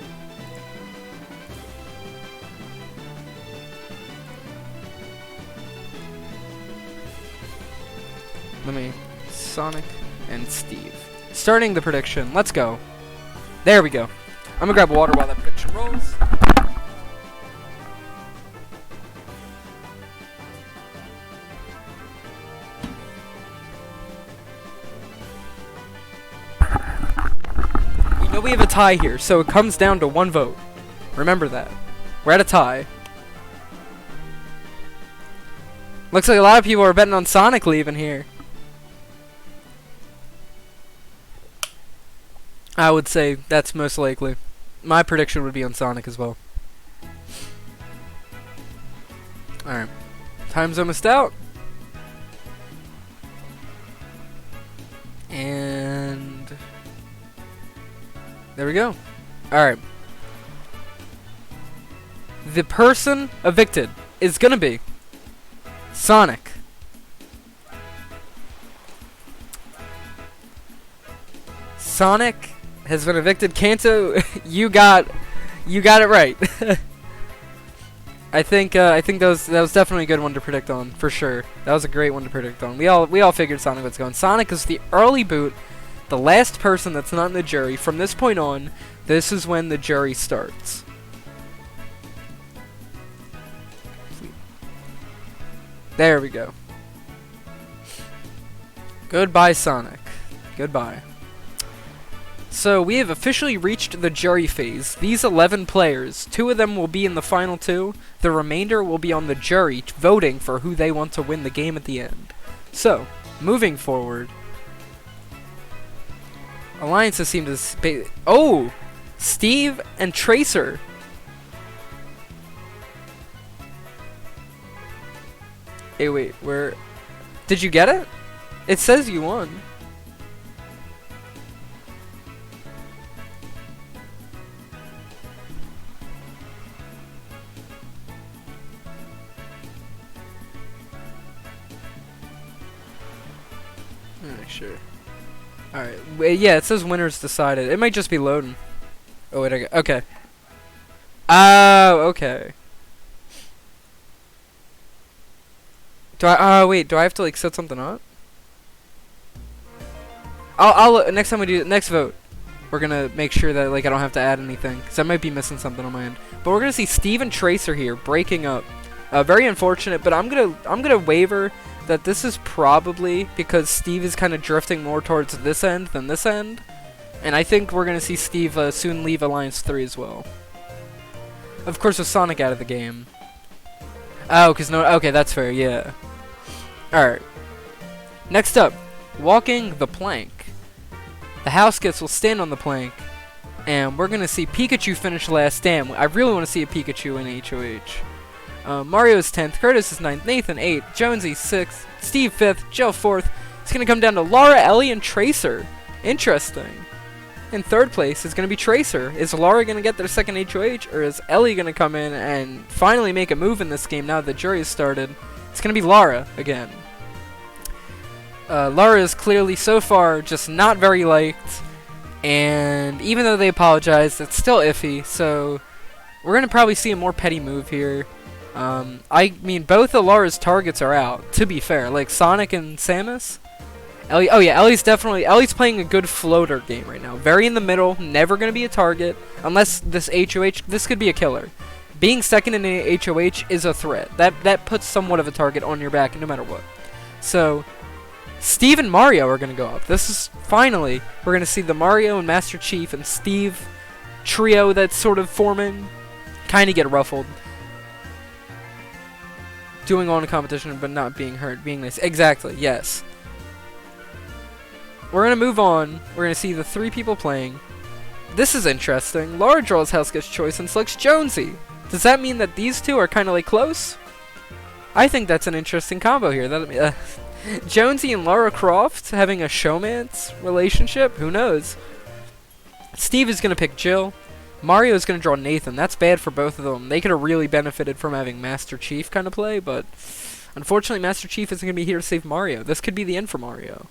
Sonic and Steve. Starting the prediction. Let's go. There we go. I'm gonna grab water while that prediction rolls. We know we have a tie here, so it comes down to one vote. Remember that. We're at a tie. Looks like a lot of people are betting on Sonic leaving here. I would say that's most likely. My prediction would be on Sonic as well. Alright. Time's almost out. And there we go. Alright. The person evicted is gonna be Sonic. Sonic has been evicted. Kanto, you got it right. I think that was definitely a good one to predict on, for sure. That was a great one to predict on. We all figured Sonic was going. Sonic is the early boot, the last person that's not in the jury. From this point on, this is when the jury starts. There we go. Goodbye, Sonic. Goodbye. So we have officially reached the jury phase. These 11 players, 2 of them will be in the final 2. The remainder will be on the jury voting for who they want to win the game at the end. So, moving forward. Alliances seem to... Oh! Steve and Tracer. Hey, wait, where... Did you get it? It says you won. Sure. Alright. Yeah, it says winners decided. It might just be loading. Oh, wait, okay. Oh, okay. Wait, do I have to, like, set something up? Next time we do, next vote, we're gonna make sure that, like, I don't have to add anything, because I might be missing something on my end. But we're gonna see Steve and Tracer here breaking up. Very unfortunate, but I'm gonna waver that this is probably because Steve is kind of drifting more towards this end than this end. And I think we're going to see Steve soon leave Alliance 3 as well. Of course, with Sonic out of the game. Oh, because no... Okay, that's fair, yeah. Alright. Next up, walking the plank. The Housegets will stand on the plank. And we're going to see Pikachu finish last. Damn, I really want to see a Pikachu in HOH. Mario is 10th, Curtis is 9th, Nathan 8th, Jonesy 6th, Steve 5th, Jill 4th. It's going to come down to Laura, Ellie, and Tracer. Interesting. In 3rd place is going to be Tracer. Is Laura going to get their second HOH, or is Ellie going to come in and finally make a move in this game now that the jury has started? It's going to be Laura again. Laura is clearly, so far, just not very liked. And even though they apologized, it's still iffy. So we're going to probably see a more petty move here. I mean, both of Laura's targets are out, to be fair. Like, Sonic and Samus. Ellie, oh yeah, Ellie's playing a good floater game right now. Very in the middle, never going to be a target. Unless this HOH, this could be a killer. Being second in a HOH is a threat. That puts somewhat of a target on your back, no matter what. So, Steve and Mario are going to go up. This is, finally, we're going to see the Mario and Master Chief and Steve trio that's sort of forming kind of get ruffled. Doing all in a competition, but not being hurt. Being nice. Exactly, yes. We're going to move on. We're going to see the 3 people playing. This is interesting. Laura draws Houseget's choice and selects Jonesy. Does that mean that these 2 are kind of like close? I think that's an interesting combo here. Jonesy and Lara Croft having a showmance relationship? Who knows? Steve is going to pick Jill. Mario is going to draw Nathan. That's bad for both of them. They could have really benefited from having Master Chief kind of play, but unfortunately Master Chief isn't going to be here to save Mario. This could be the end for Mario.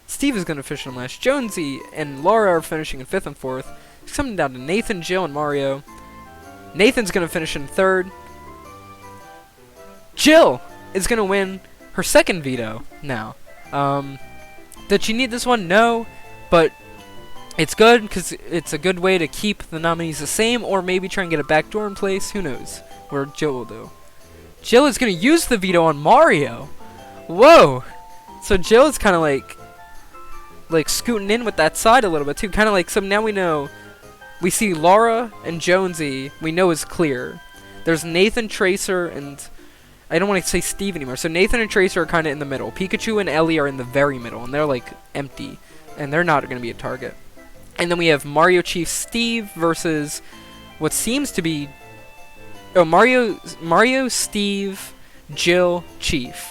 Steve is going to finish in last. Jonesy and Laura are finishing in 5th and 4th. It's coming down to Nathan, Jill, and Mario. Nathan's going to finish in 3rd. Jill is going to win her 2nd veto now. Did she need this one? No, but it's good because it's a good way to keep the nominees the same, or maybe try and get a backdoor in place. Who knows what Jill will do. Jill is going to use the veto on Mario. Whoa! So Jill is kind of like scooting in with that side a little bit too. Kind of like, so now we know. We see Laura and Jonesy, we know is clear. There's Nathan, Tracer, and I don't want to say Steve anymore. So Nathan and Tracer are kind of in the middle. Pikachu and Ellie are in the very middle, and they're like empty. And they're not going to be a target. And then we have Mario, Chief, Steve versus what seems to be... Oh, Mario, Steve, Jill, Chief.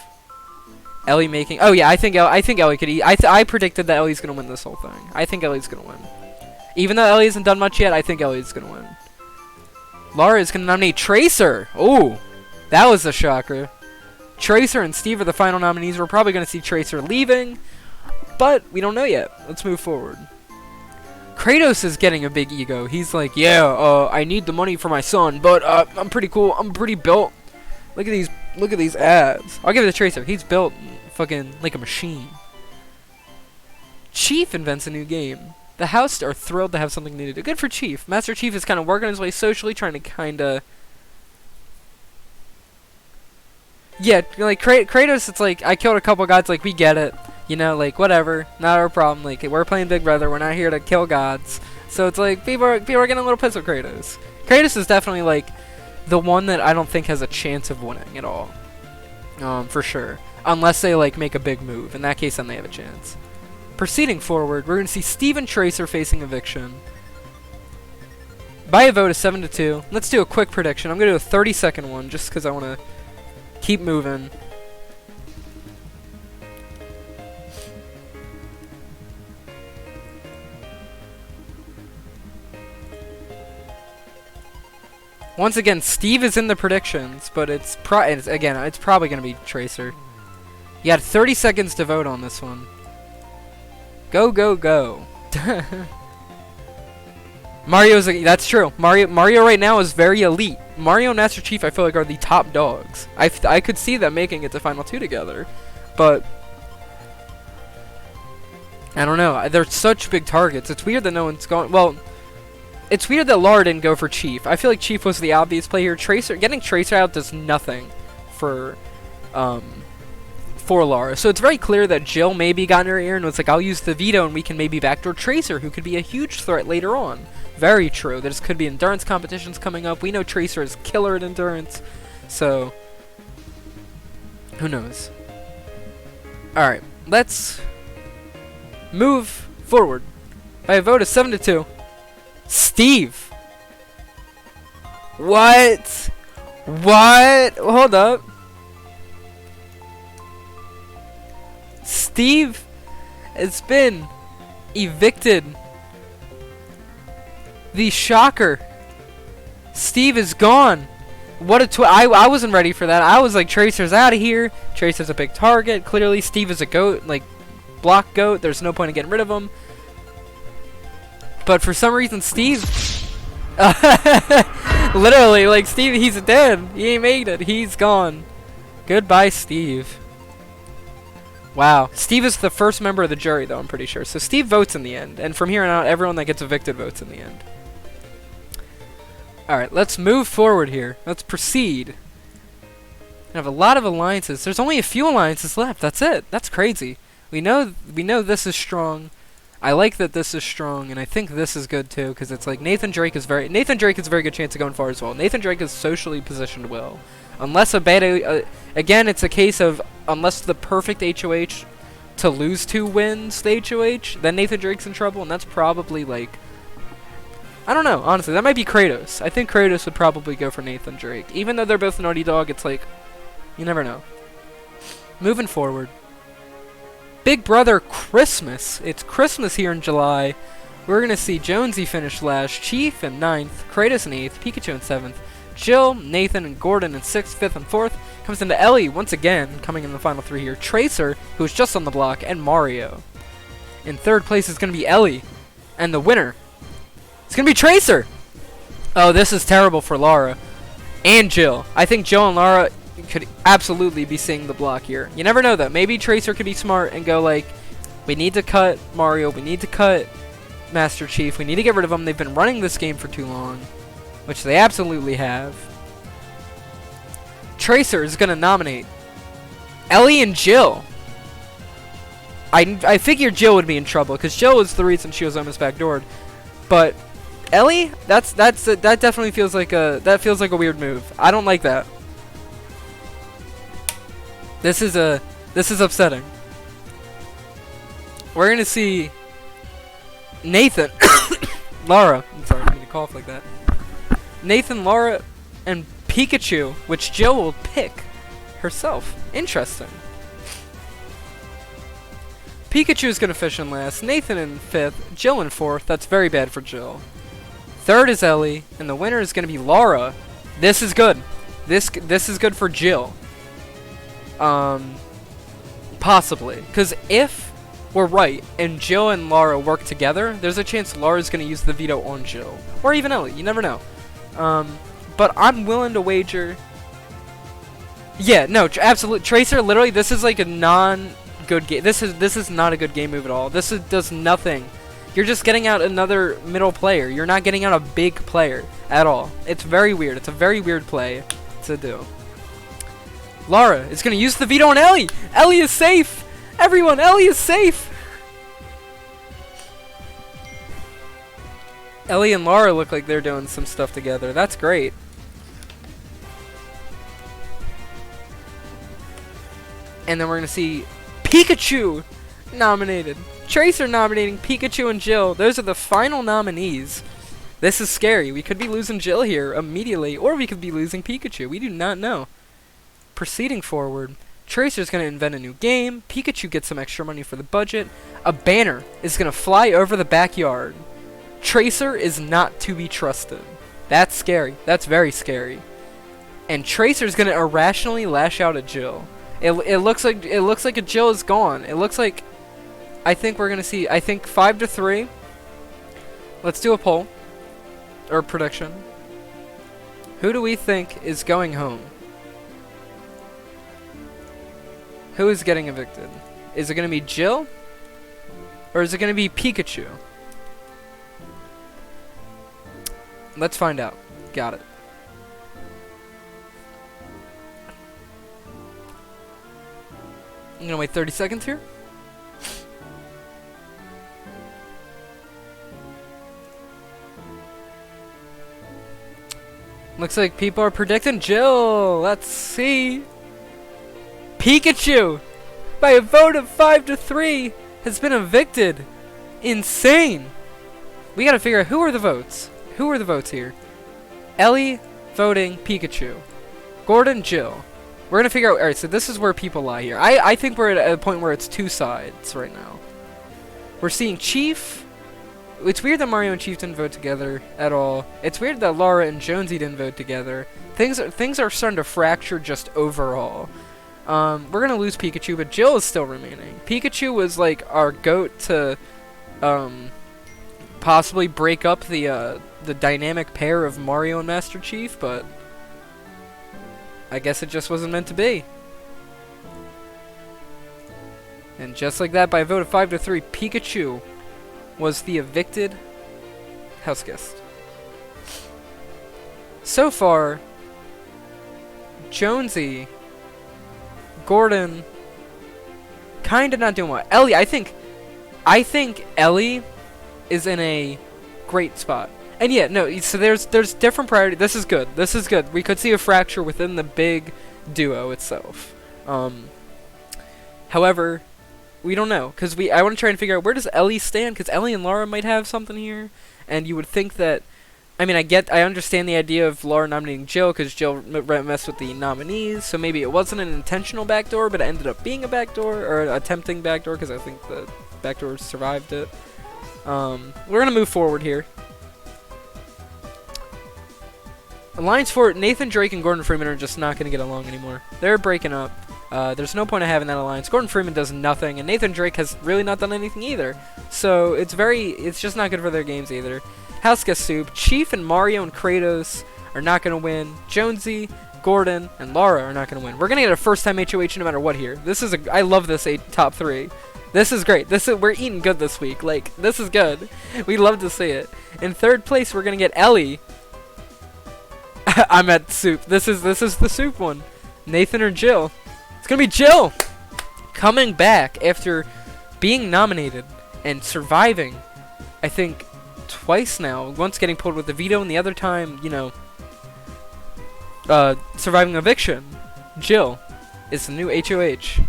Ellie making. Oh yeah, I think Ellie could eat. I predicted that Ellie's gonna win this whole thing. I think Ellie's gonna win. Even though Ellie hasn't done much yet, I think Ellie's gonna win. Lara is gonna nominate Tracer. Ooh, that was a shocker. Tracer and Steve are the final nominees. We're probably gonna see Tracer leaving, but we don't know yet. Let's move forward. Kratos is getting a big ego. He's like, yeah, I need the money for my son, but I'm pretty cool. I'm pretty built. Look at these abs. I'll give it to Tracer. He's built fucking like a machine. Chief invents a new game. The house are thrilled to have something new to do. Good for Chief. Master Chief is kind of working his way socially, trying to kind of... Yeah, like Kratos, it's like, I killed a couple gods, like, we get it. You know, like, whatever. Not our problem. Like, we're playing Big Brother. We're not here to kill gods. So it's like, people are getting a little pissed with Kratos. Kratos is definitely, like, the one that I don't think has a chance of winning at all. For sure. Unless they, like, make a big move. In that case, then they have a chance. Proceeding forward, we're going to see Steve and Tracer facing eviction. By a vote of 7-2. Let's do a quick prediction. I'm going to do a 30-second one just because I want to keep moving. Once again, Steve is in the predictions, but it's probably going to be Tracer. You had 30 seconds to vote on this one. Go, go, go. That's true. Mario right now is very elite. Mario and Master Chief, I feel like, are the top dogs. I could see them making it to Final 2 together, but I don't know. They're such big targets. It's weird that no one's going. Well, it's weird that Lara didn't go for Chief. I feel like Chief was the obvious play here. Getting Tracer out does nothing for Lara. So it's very clear that Jill maybe got in her ear and was like, I'll use the veto and we can maybe backdoor Tracer, who could be a huge threat later on. Very true. There's could be endurance competitions coming up. We know Tracer is killer at endurance. So, who knows? Alright, let's move forward. By a vote of 7-2. Steve! What? What? Hold up. Steve has been evicted. The shocker. Steve is gone. What a I wasn't ready for that. I was like, Tracer's out of here. Tracer's a big target. Clearly, Steve is a goat, like, block goat. There's no point in getting rid of him. But for some reason, Steve... Literally, like, Steve, he's dead. He ain't made it. He's gone. Goodbye, Steve. Wow. Steve is the first member of the jury, though, I'm pretty sure. So Steve votes in the end. And from here on out, everyone that gets evicted votes in the end. Alright, let's move forward here. Let's proceed. We have a lot of alliances. There's only a few alliances left. That's it. That's crazy. We know this is strong. I like that this is strong, and I think this is good too, because it's like Nathan Drake is a very good chance of going far as well. Nathan Drake is socially positioned well. Unless a bad... again, it's a case of unless the perfect HOH to lose 2 wins the HOH, then Nathan Drake's in trouble, and that's probably like... I don't know, honestly. That might be Kratos. I think Kratos would probably go for Nathan Drake. Even though they're both Naughty Dog, it's like... You never know. Moving forward. Big Brother Christmas. It's Christmas here in July. We're going to see Jonesy finish last, Chief in 9th, Kratos in 8th, Pikachu in 7th, Jill, Nathan, and Gordon in 6th, 5th, and 4th. Comes into Ellie once again, coming in the final 3 here. Tracer, who was just on the block, and Mario. In 3rd place is going to be Ellie. And the winner, it's going to be Tracer! Oh, this is terrible for Lara. And Jill. I think Jill and Lara could absolutely be seeing the block here. You never know, though. Maybe Tracer could be smart and go like, we need to cut Mario, we need to cut Master Chief, we need to get rid of them. They've been running this game for too long. Which they absolutely have. Tracer is going to nominate Ellie and Jill. I figured Jill would be in trouble, because Jill was the reason she was almost backdoored. But Ellie, that definitely feels like a weird move. I don't like that. This is upsetting. We're gonna see Nathan, Lara. I'm sorry, I'm gonna cough like that. Nathan, Lara, and Pikachu, which Jill will pick herself. Interesting. Pikachu is going to fish in last, Nathan in 5th, Jill in 4th. That's very bad for Jill. 3rd is Ellie, and the winner is going to be Laura. This is good. This is good for Jill. Possibly. Because if we're right, and Jill and Laura work together, there's a chance Laura's going to use the veto on Jill. Or even Ellie, you never know. But I'm willing to wager... Yeah, no, absolute Tracer, literally, this is like a non-good game. This is not a good game move at all. Does nothing. You're just getting out another middle player. You're not getting out a big player at all. It's very weird. It's a very weird play to do. Laura is going to use the veto on Ellie. Ellie is safe. Everyone, Ellie is safe. Ellie and Laura look like they're doing some stuff together. That's great. And then we're going to see Pikachu nominated. Tracer nominating Pikachu and Jill. Those are the final nominees. This is scary. We could be losing Jill here immediately, or we could be losing Pikachu. We do not know. Proceeding forward, Tracer's going to invent a new game. Pikachu gets some extra money for the budget. A banner is going to fly over the backyard. Tracer is not to be trusted. That's scary. That's very scary. And Tracer's going to irrationally lash out at Jill. It looks like a Jill is gone. It looks like I think we're gonna see 5-3. Let's do a poll or prediction. Who do we think is going home? Who is getting evicted? Is it gonna be Jill? Or is it gonna be Pikachu? Let's find out. Got it. I'm gonna wait 30 seconds here. Looks like people are predicting Jill. Let's see. Pikachu, by a vote of 5-3, has been evicted. Insane. We gotta figure out who are the votes. Who are the votes here? Ellie voting Pikachu. Gordon, Jill. We're gonna figure out. Alright, so this is where people lie here. I think we're at a point where it's two sides right now. We're seeing Chief. It's weird that Mario and Chief didn't vote together at all. It's weird that Laura and Jonesy didn't vote together. Things are starting to fracture just overall. We're gonna lose Pikachu, but Jill is still remaining. Pikachu was like our goat to possibly break up the dynamic pair of Mario and Master Chief, but I guess it just wasn't meant to be. And just like that, by a vote of 5-3, Pikachu was the evicted house guest. So far, Jonesy, Gordon, kinda not doing well. Ellie, I think Ellie is in a great spot. And yeah, no, so there's different priority. This is good. This is good. We could see a fracture within the big duo itself. However, we don't know, because I want to try and figure out where does Ellie stand, because Ellie and Laura might have something here, and you would think that, I mean, I understand the idea of Laura nominating Jill, because Jill messed with the nominees, so maybe it wasn't an intentional backdoor, but it ended up being a backdoor, or a tempting backdoor, because I think the backdoor survived it. We're going to move forward here. Alliance for Nathan Drake and Gordon Freeman are just not going to get along anymore. They're breaking up. There's no point of having that alliance. Gordon Freeman does nothing, and Nathan Drake has really not done anything either. So it's just not good for their games either. House Guest Soup, Chief and Mario and Kratos are not going to win. Jonesy, Gordon, and Laura are not going to win. We're going to get a first-time HOH no matter what here. I love this top 3. This is great. We're eating good this week. Like, this is good. We love to see it. In 3rd place, we're going to get Ellie. I'm at Soup. This is the Soup one. Nathan or Jill? It's gonna be Jill coming back after being nominated and surviving, I think, twice now. Once getting pulled with the veto, and the other time, you know, surviving eviction. Jill is the new HOH.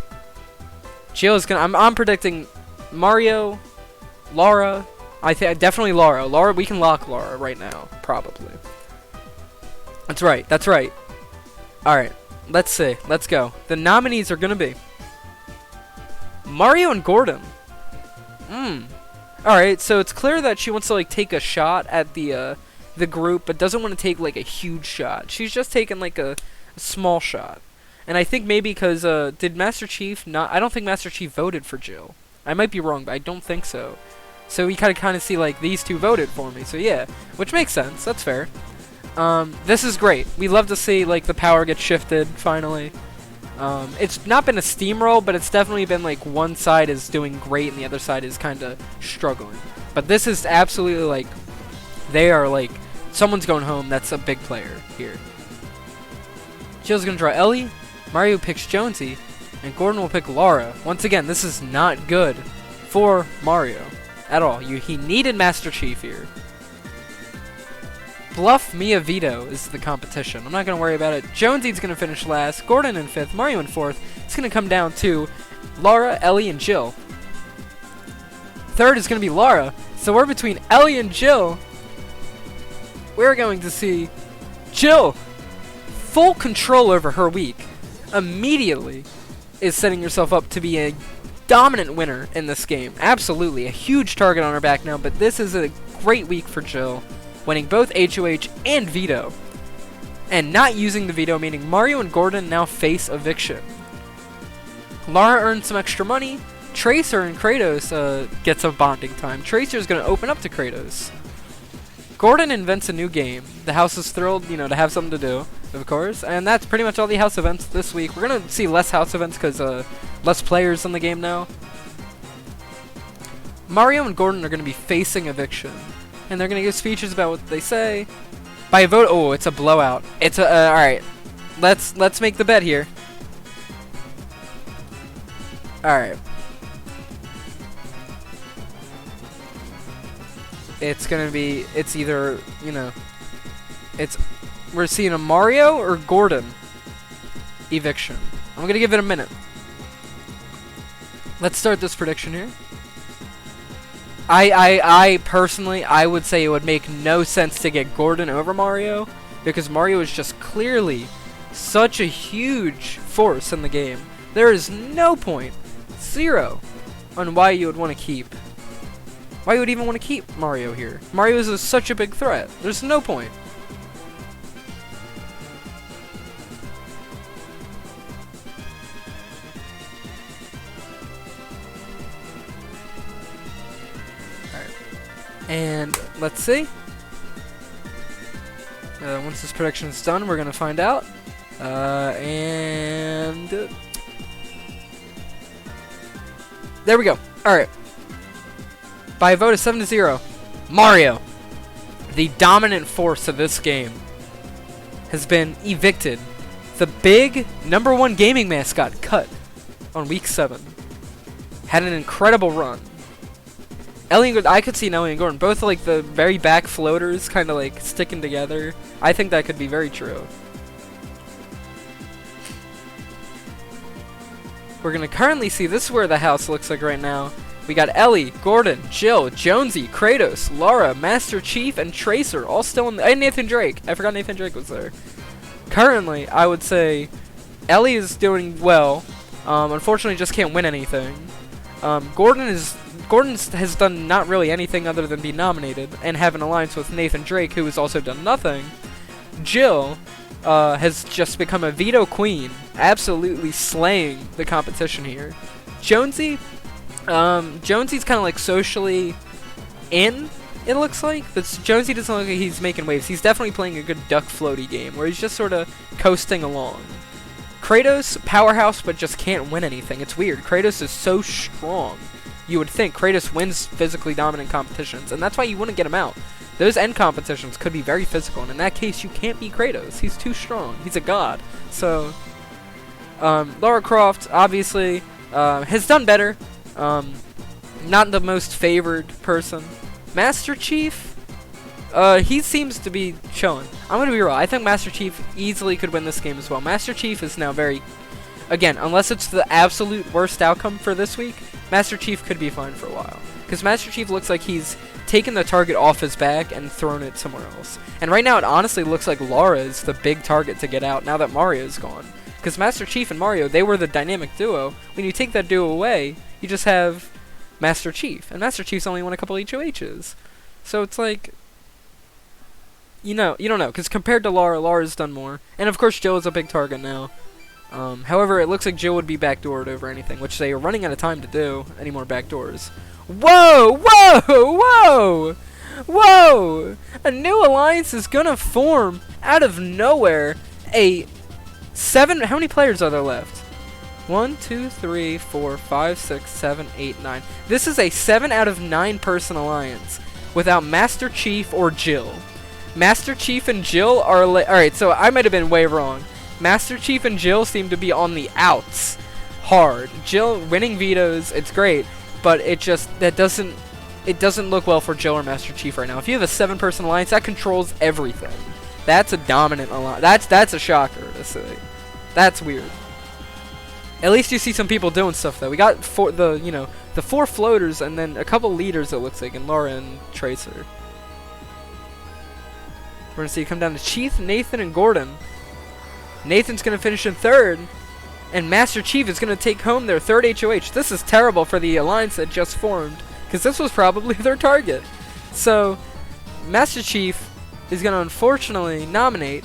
Jill is gonna. I'm predicting Mario, Laura. I think definitely Laura. Laura, we can lock Laura right now, probably. That's right. That's right. All right. let's see. Let's go. The nominees are gonna be Mario and Gordon. Alright, so it's clear that she wants to like take a shot at the group, but doesn't want to take like a huge shot. She's just taking like a small shot. And I think maybe because did Master Chief not? I don't think Master Chief voted for Jill. I might be wrong, but I don't think so. So we kind of see like these two voted for me. So yeah, which makes sense. That's fair. This is great. We love to see like the power get shifted finally. It's not been a steamroll, but it's definitely been like one side is doing great and the other side is kind of struggling. But this is absolutely like they are like someone's going home. That's a big player here. Jill's gonna draw Ellie. Mario picks Jonesy, and Gordon will pick Laura. Once again, this is not good for Mario at all. He needed Master Chief here. Bluff Mia Veto is the competition. I'm not going to worry about it. Jonesy's going to finish last. Gordon in 5th. Mario in 4th. It's going to come down to Laura, Ellie, and Jill. 3rd is going to be Laura. So we're between Ellie and Jill. We're going to see Jill, full control over her week, immediately is setting herself up to be a dominant winner in this game. Absolutely. A huge target on her back now, but this is a great week for Jill. Winning both HOH and Veto. And not using the Veto, meaning Mario and Gordon now face eviction. Lara earns some extra money. Tracer and Kratos get some bonding time. Tracer's going to open up to Kratos. Gordon invents a new game. The house is thrilled, to have something to do, of course. And that's pretty much all the house events this week. We're going to see less house events because less players in the game now. Mario and Gordon are going to be facing eviction. And they're going to give speeches about what they say. By a vote, oh, it's a blowout. It's a, alright. Let's make the bet here. Alright. It's going to be, it's either, we're seeing a Mario or Gordon eviction. I'm going to give it a minute. Let's start this prediction here. I personally, I would say it would make no sense to get Gordon over Mario, because Mario is just clearly such a huge force in the game. There is no point, zero, on why you would want to keep. Why you would even want to keep Mario here. Mario is such a big threat. There's no point. And let's see. Once this prediction is done, we're going to find out. And there we go. Alright. By a vote of 7-0, Mario, the dominant force of this game, has been evicted. The big #1 gaming mascot cut on week 7. Had an incredible run. Ellie and Gordon, I could see Ellie and Gordon, both like the very back floaters, kind of like sticking together. I think that could be very true. We're going to currently see, this is where the house looks like right now. We got Ellie, Gordon, Jill, Jonesy, Kratos, Laura, Master Chief, and Tracer, all still in the, and Nathan Drake. I forgot Nathan Drake was there. Currently, I would say Ellie is doing well. Unfortunately, just can't win anything. Gordon has done not really anything other than be nominated and have an alliance with Nathan Drake, who has also done nothing. Jill has just become a veto queen, absolutely slaying the competition here. Jonesy's kind of like socially in, it looks like, but Jonesy doesn't look like he's making waves. He's definitely playing a good duck floaty game where he's just sort of coasting along. Kratos, powerhouse, but just can't win anything. It's weird. Kratos is so strong. You would think Kratos wins physically dominant competitions, and that's why you wouldn't get him out. Those end competitions could be very physical, and in that case, you can't beat Kratos. He's too strong. He's a god. So, Lara Croft, obviously, has done better. Not the most favored person. Master Chief, he seems to be chilling. I'm going to be real. I think Master Chief easily could win this game as well. Master Chief is now very, again, unless it's the absolute worst outcome for this week, Master Chief could be fine for a while. Because Master Chief looks like he's taken the target off his back and thrown it somewhere else. And right now it honestly looks like Lara is the big target to get out now that Mario's gone. Because Master Chief and Mario, they were the dynamic duo. When you take that duo away, you just have Master Chief. And Master Chief's only won a couple HOHs. So it's like, you don't know. Because compared to Lara, Lara's done more. And of course, Jill is a big target now. However, it looks like Jill would be backdoored over anything, which they are running out of time to do any more backdoors. Whoa! Whoa! Whoa! Whoa! A new alliance is gonna form out of nowhere. How many players are there left? 1, 2, 3, 4, 5, 6, 7, 8, 9. This is a 7 out of 9 person alliance without Master Chief or Jill. Master Chief and Jill are alright, so I might have been way wrong. Master Chief and Jill seem to be on the outs hard. Jill winning vetoes, it's great, but it doesn't look well for Jill or Master Chief right now. If you have a 7-person alliance, that controls everything. That's a dominant alliance. That's a shocker to say. That's weird. At least you see some people doing stuff though. We got the 4 floaters and then a couple leaders it looks like, and Laura and Tracer. We're gonna see it come down to Chief, Nathan, and Gordon. Nathan's gonna finish in 3rd, and Master Chief is gonna take home their 3rd HOH. This is terrible for the alliance that just formed, because this was probably their target. So, Master Chief is gonna unfortunately nominate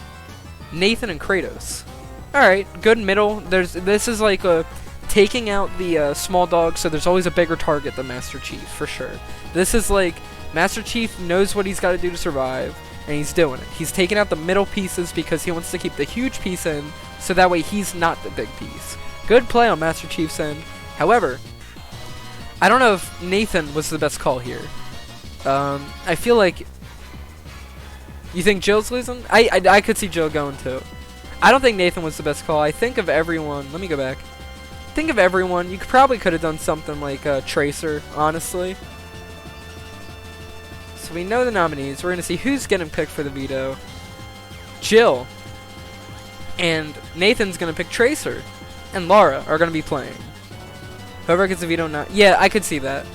Nathan and Kratos. Alright, good middle. This is like taking out the small dog, so there's always a bigger target than Master Chief, for sure. This is like, Master Chief knows what he's got to do to survive, and he's doing it. He's taking out the middle pieces because he wants to keep the huge piece in, so that way he's not the big piece. Good play on Master Chief's end. However, I don't know if Nathan was the best call here. I feel like... You think Jill's losing? I could see Jill going too. I don't think Nathan was the best call. I think of everyone... Let me go back. Think of everyone. You probably could have done something like Tracer, honestly. So we know the nominees. We're going to see who's getting picked for the veto. Jill. And Nathan's going to pick Tracer. And Lara are going to be playing. Whoever gets the veto not... Yeah, I could see that.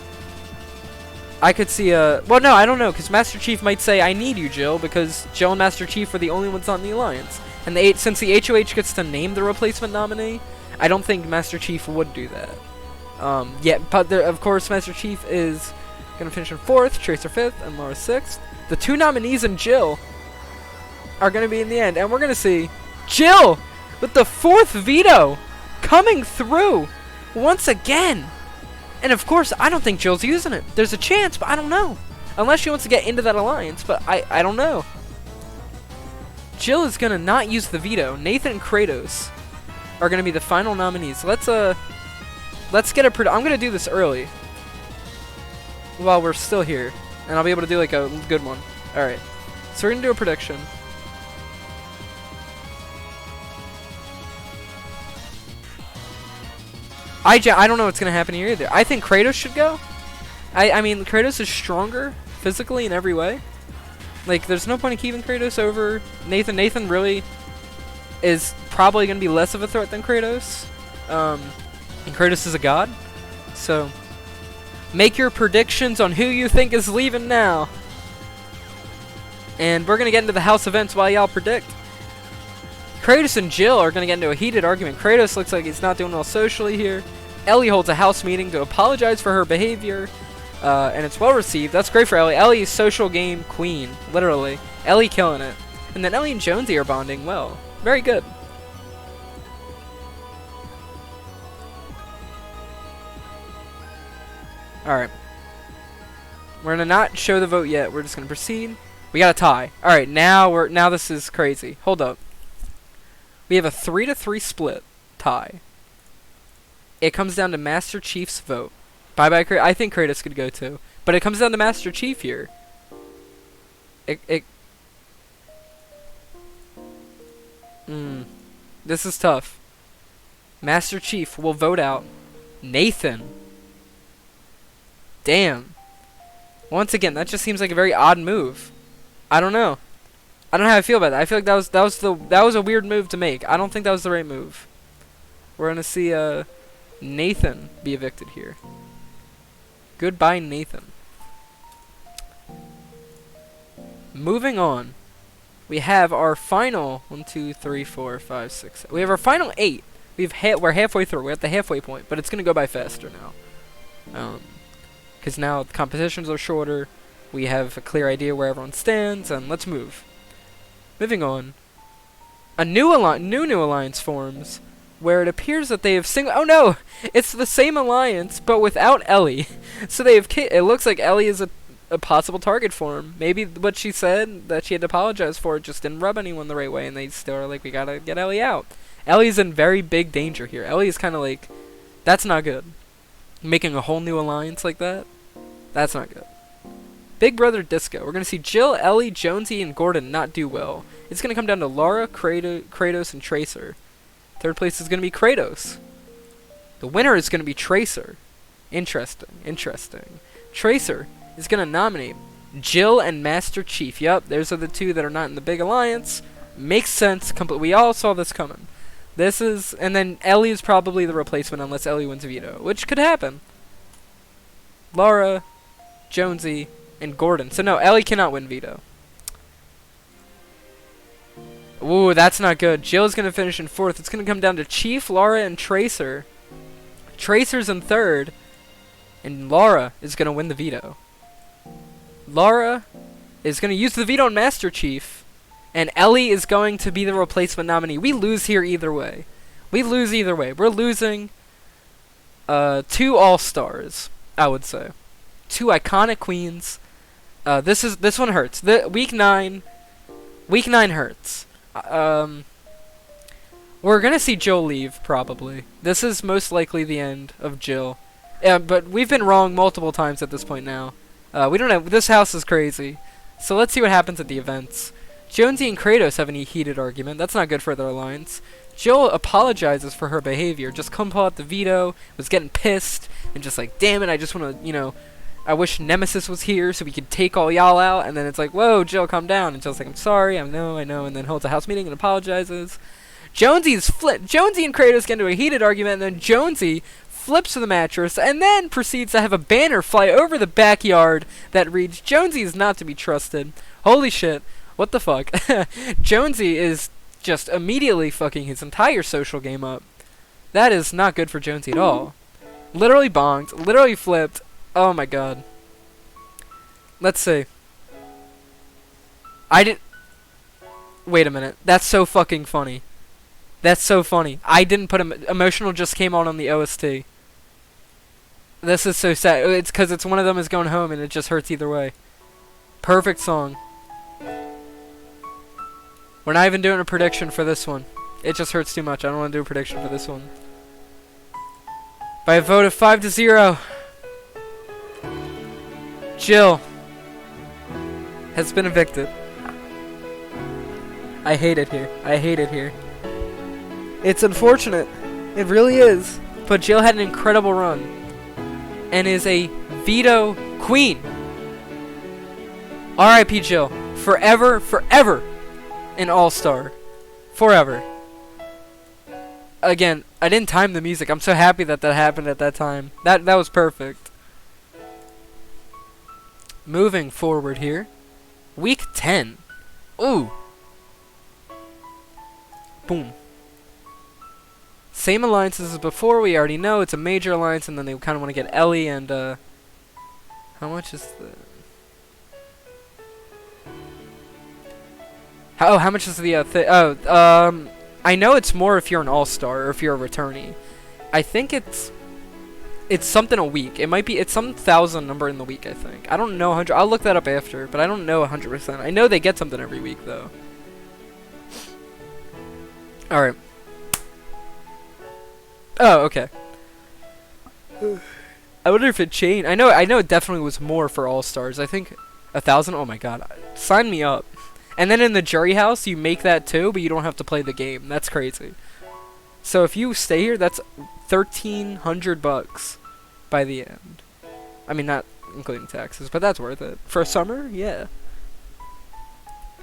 I could see well, no, I don't know, because Master Chief might say, I need you, Jill, because Jill and Master Chief are the only ones on the alliance. And since the HOH gets to name the replacement nominee, I don't think Master Chief would do that. Yeah, but of course, Master Chief is going to finish in 4th, Tracer 5th, and Lara 6th. The 2 nominees and Jill are going to be in the end. And we're going to see Jill with the 4th veto coming through once again. And of course, I don't think Jill's using it. There's a chance, but I don't know. Unless she wants to get into that alliance, but I don't know. Jill is going to not use the veto. Nathan and Kratos are going to be the final nominees. Let's get a I'm going to do this early while we're still here, and I'll be able to do like a good one. Alright, so we're going to do a prediction. I don't know what's going to happen here either. I think Kratos should go. I mean, Kratos is stronger physically in every way. Like, there's no point in keeping Kratos over Nathan. Nathan really is probably going to be less of a threat than Kratos. And Kratos is a god. So, make your predictions on who you think is leaving now. And we're going to get into the house events while y'all predict. Kratos and Jill are going to get into a heated argument. Kratos looks like he's not doing well socially here. Ellie holds a house meeting to apologize for her behavior. And it's well received. That's great for Ellie. Ellie's social game queen, literally. Ellie killing it. And then Ellie and Jonesy are bonding well. Very good. Alright. We're gonna not show the vote yet. We're just gonna proceed. We got a tie. Alright, now this is crazy. Hold up. We have a 3-3 split tie. It comes down to Master Chief's vote. Bye-bye, Kratos. I think Kratos could go too. But it comes down to Master Chief here. This is tough. Master Chief will vote out Nathan. Damn. Once again, that just seems like a very odd move. I don't know. I don't know how I feel about that. I feel like that was a weird move to make. I don't think that was the right move. We're gonna see Nathan be evicted here. Goodbye, Nathan. Moving on. we have our final 1, 2, 3, 4, 5, 6. We have our final 8. We're halfway through. We're at the halfway point, but it's gonna go by faster now. Because now the competitions are shorter. We have a clear idea where everyone stands, and let's move. Moving on. A new alliance forms, where it appears that they have oh no! It's the same alliance, but without Ellie. So they have it looks like Ellie is a possible target for him. Maybe what she said that she had to apologize for just didn't rub anyone the right way, and they still are like, we gotta get Ellie out. Ellie's in very big danger here. Ellie is kind of like, that's not good. Making a whole new alliance like that, that's not good. Big Brother Disco. We're going to see Jill, Ellie, Jonesy, and Gordon not do well. It's going to come down to Laura, Kratos, and Tracer. Third place is going to be Kratos. The winner is going to be Tracer. Interesting. Tracer is going to nominate Jill and Master Chief. Yep, those are the two that are not in the big alliance. Makes sense. We all saw this coming. And then Ellie is probably the replacement unless Ellie wins veto, which could happen. Laura, Jonesy, and Gordon. So no, Ellie cannot win veto. Ooh, that's not good. Jill's going to finish in 4th. It's going to come down to Chief, Laura, and Tracer. Tracer's in 3rd, and Laura is going to win the veto. Laura is going to use the veto on Master Chief, and Ellie is going to be the replacement nominee. We lose here either way. We're losing 2 all-stars, I would say. 2 iconic queens. This one hurts. Week 9 hurts. We're gonna see Jill leave, probably. This is most likely the end of Jill. Yeah, but we've been wrong multiple times at this point now. We don't have, this house is crazy. So let's see what happens at the events. Jonesy and Kratos have a heated argument. That's not good for their alliance. Jill apologizes for her behavior. Just come pull out the veto, was getting pissed, and just like, damn it, I just wanna, I wish Nemesis was here so we could take all y'all out. And then it's like, whoa, Jill, calm down. And Jill's like, I'm sorry, I know. And then holds a house meeting and apologizes. Jonesy and Kratos get into a heated argument, and then Jonesy flips to the mattress and then proceeds to have a banner fly over the backyard that reads, Jonesy is not to be trusted. Holy shit, what the fuck? Jonesy is just immediately fucking his entire social game up. That is not good for Jonesy at all. Literally bonked, literally flipped. Oh my god. Let's see. Wait a minute. That's so fucking funny. That's so funny. I didn't put emotional just came on the OST. This is so sad. It's because it's one of them is going home and it just hurts either way. Perfect song. We're not even doing a prediction for this one. It just hurts too much. I don't want to do a prediction for this one. By a vote of 5-0. Jill has been evicted. I hate it here. It's unfortunate. It really is. But Jill had an incredible run. And is a veto queen. R.I.P. Jill. Forever an all-star. Forever. Again, I didn't time the music. I'm so happy that happened at that time. That was perfect. Moving forward here. Week 10. Ooh. Boom. Same alliances as before. We already know it's a major alliance, and then they kind of want to get Ellie and, how much is the... how much is the, I know it's more if you're an all-star or if you're a returnee. I think it's something a week. It's some 1,000 number in the week, I think. I don't know 100. I'll look that up after, but I don't know 100%. I know they get something every week, though. Alright. Oh, okay. I wonder if it changed. I know it definitely was more for all-stars. I think 1,000. Oh my god. Sign me up. And then in the jury house, you make that too, but you don't have to play the game. That's crazy. So if you stay here, that's $1,300 by the end. I mean, not including taxes, but that's worth it. For a summer, yeah.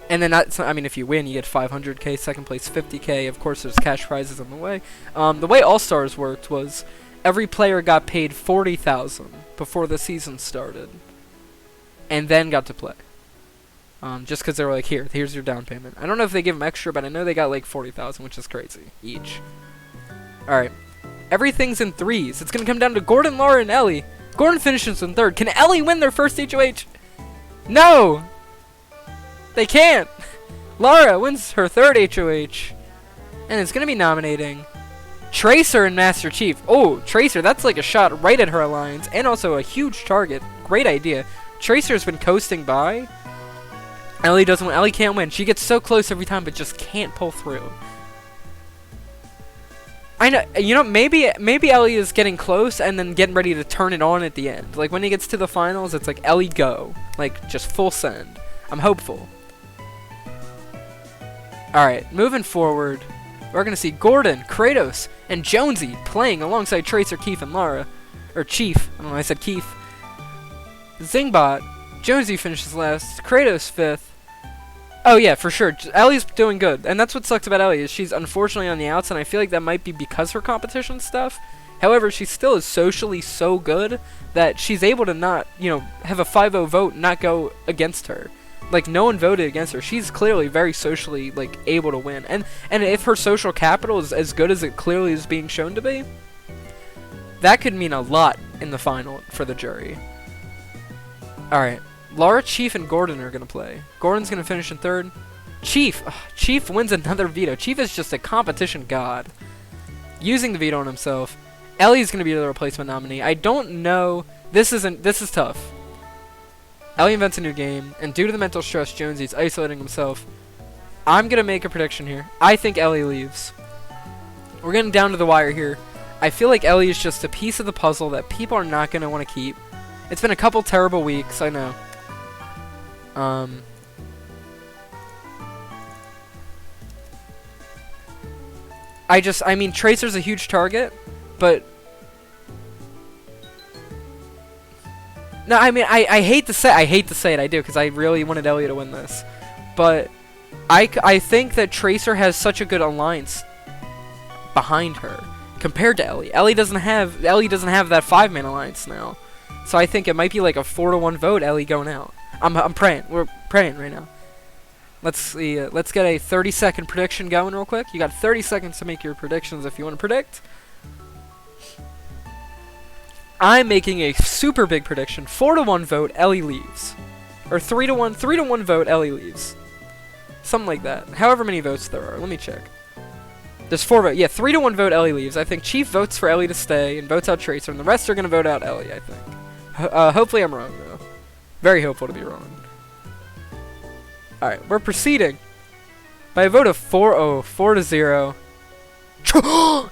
And then if you win, you get 500k, second place 50k. Of course, there's cash prizes on the way. The way All-Stars worked was every player got paid $40,000 before the season started, and then got to play. just because they were like, here's your down payment. I don't know if they give them extra, but I know they got like 40,000, which is crazy each. All right, everything's in threes. It's gonna come down to Gordon, Laura, and Ellie. Gordon finishes in third. Can Ellie win their first HOH? No, they can't. Laura wins her third HOH, and it's gonna be nominating Tracer and Master Chief. Oh, Tracer, that's like a shot right at her alliance, and also a huge target. Great idea. Tracer's been coasting by. Ellie doesn't win. Ellie can't win. She gets so close every time, but just can't pull through. I know, you know, maybe Ellie is getting close and then getting ready to turn it on at the end. Like when he gets to the finals, it's like Ellie go, like just full send. I'm hopeful. All right, moving forward, we're gonna see Gordon, Kratos, and Jonesy playing alongside Tracer, Keith, and Lara, or Chief. I don't know. I said Keith. Zingbot. Jonesy finishes last. Kratos 5th. Oh yeah, for sure. Ellie's doing good, and that's what sucks about Ellie is she's unfortunately on the outs, and I feel like that might be because her competition stuff. However, she still is socially so good that she's able to not, you know, have a 5-0 vote and not go against her. Like no one voted against her. She's clearly very socially like able to win, and if her social capital is as good as it clearly is being shown to be, that could mean a lot in the final for the jury. All right. Laura, Chief, and Gordon are going to play. Gordon's going to finish in third. Chief. Ugh, Chief wins another veto. Chief is just a competition god. Using the veto on himself. Ellie's going to be the replacement nominee. I don't know. This is tough. Ellie invents a new game, and due to the mental stress, Jonesy's isolating himself. I'm going to make a prediction here. I think Ellie leaves. We're getting down to the wire here. I feel like Ellie is just a piece of the puzzle that people are not going to want to keep. It's been a couple terrible weeks, I know. I mean, Tracer's a huge target, but no, I mean, I hate to say it, I do, because I really wanted Ellie to win this, but I think that Tracer has such a good alliance behind her compared to Ellie. Ellie doesn't have that 5-man alliance now, so I think it might be like a 4-1 vote. Ellie going out. I'm praying. We're praying right now. Let's see. Let's get a 30-second prediction going real quick. You got 30 seconds to make your predictions if you want to predict. I'm making a super big prediction. 4-1 vote. Ellie leaves, or 3-1 vote. Ellie leaves. Something like that. However many votes there are. Let me check. There's 4 votes. Yeah, 3-1 vote. Ellie leaves. I think Chief votes for Ellie to stay and votes out Tracer, and the rest are gonna vote out Ellie. I think. Hopefully I'm wrong though. Very hopeful to be wrong. Alright, we're proceeding by a vote of 4-0.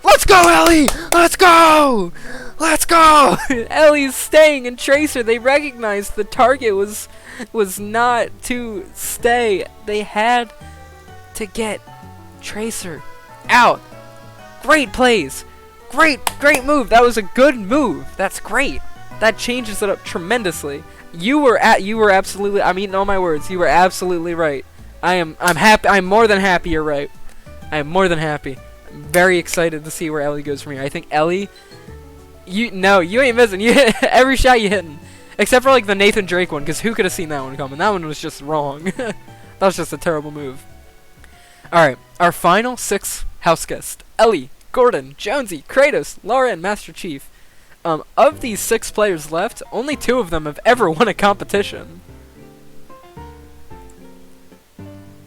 Let's go, Ellie! Let's go! Let's go! Ellie's staying, and Tracer, they recognized the target was not to stay. They had to get Tracer out. Great plays. Great move. That was a good move. That's great. That changes it up tremendously. You were absolutely, I'm eating all my words. You were absolutely right. I'm happy. I'm more than happy you're right. I am more than happy. I'm very excited to see where Ellie goes from here. I think Ellie, you ain't missing. You hit every shot you hitting. Except for like the Nathan Drake one, because who could have seen that one coming? That one was just wrong. That was just a terrible move. Alright, our final 6 house guests. Ellie, Gordon, Jonesy, Kratos, Laura, and Master Chief. Of these 6 players left, only 2 of them have ever won a competition.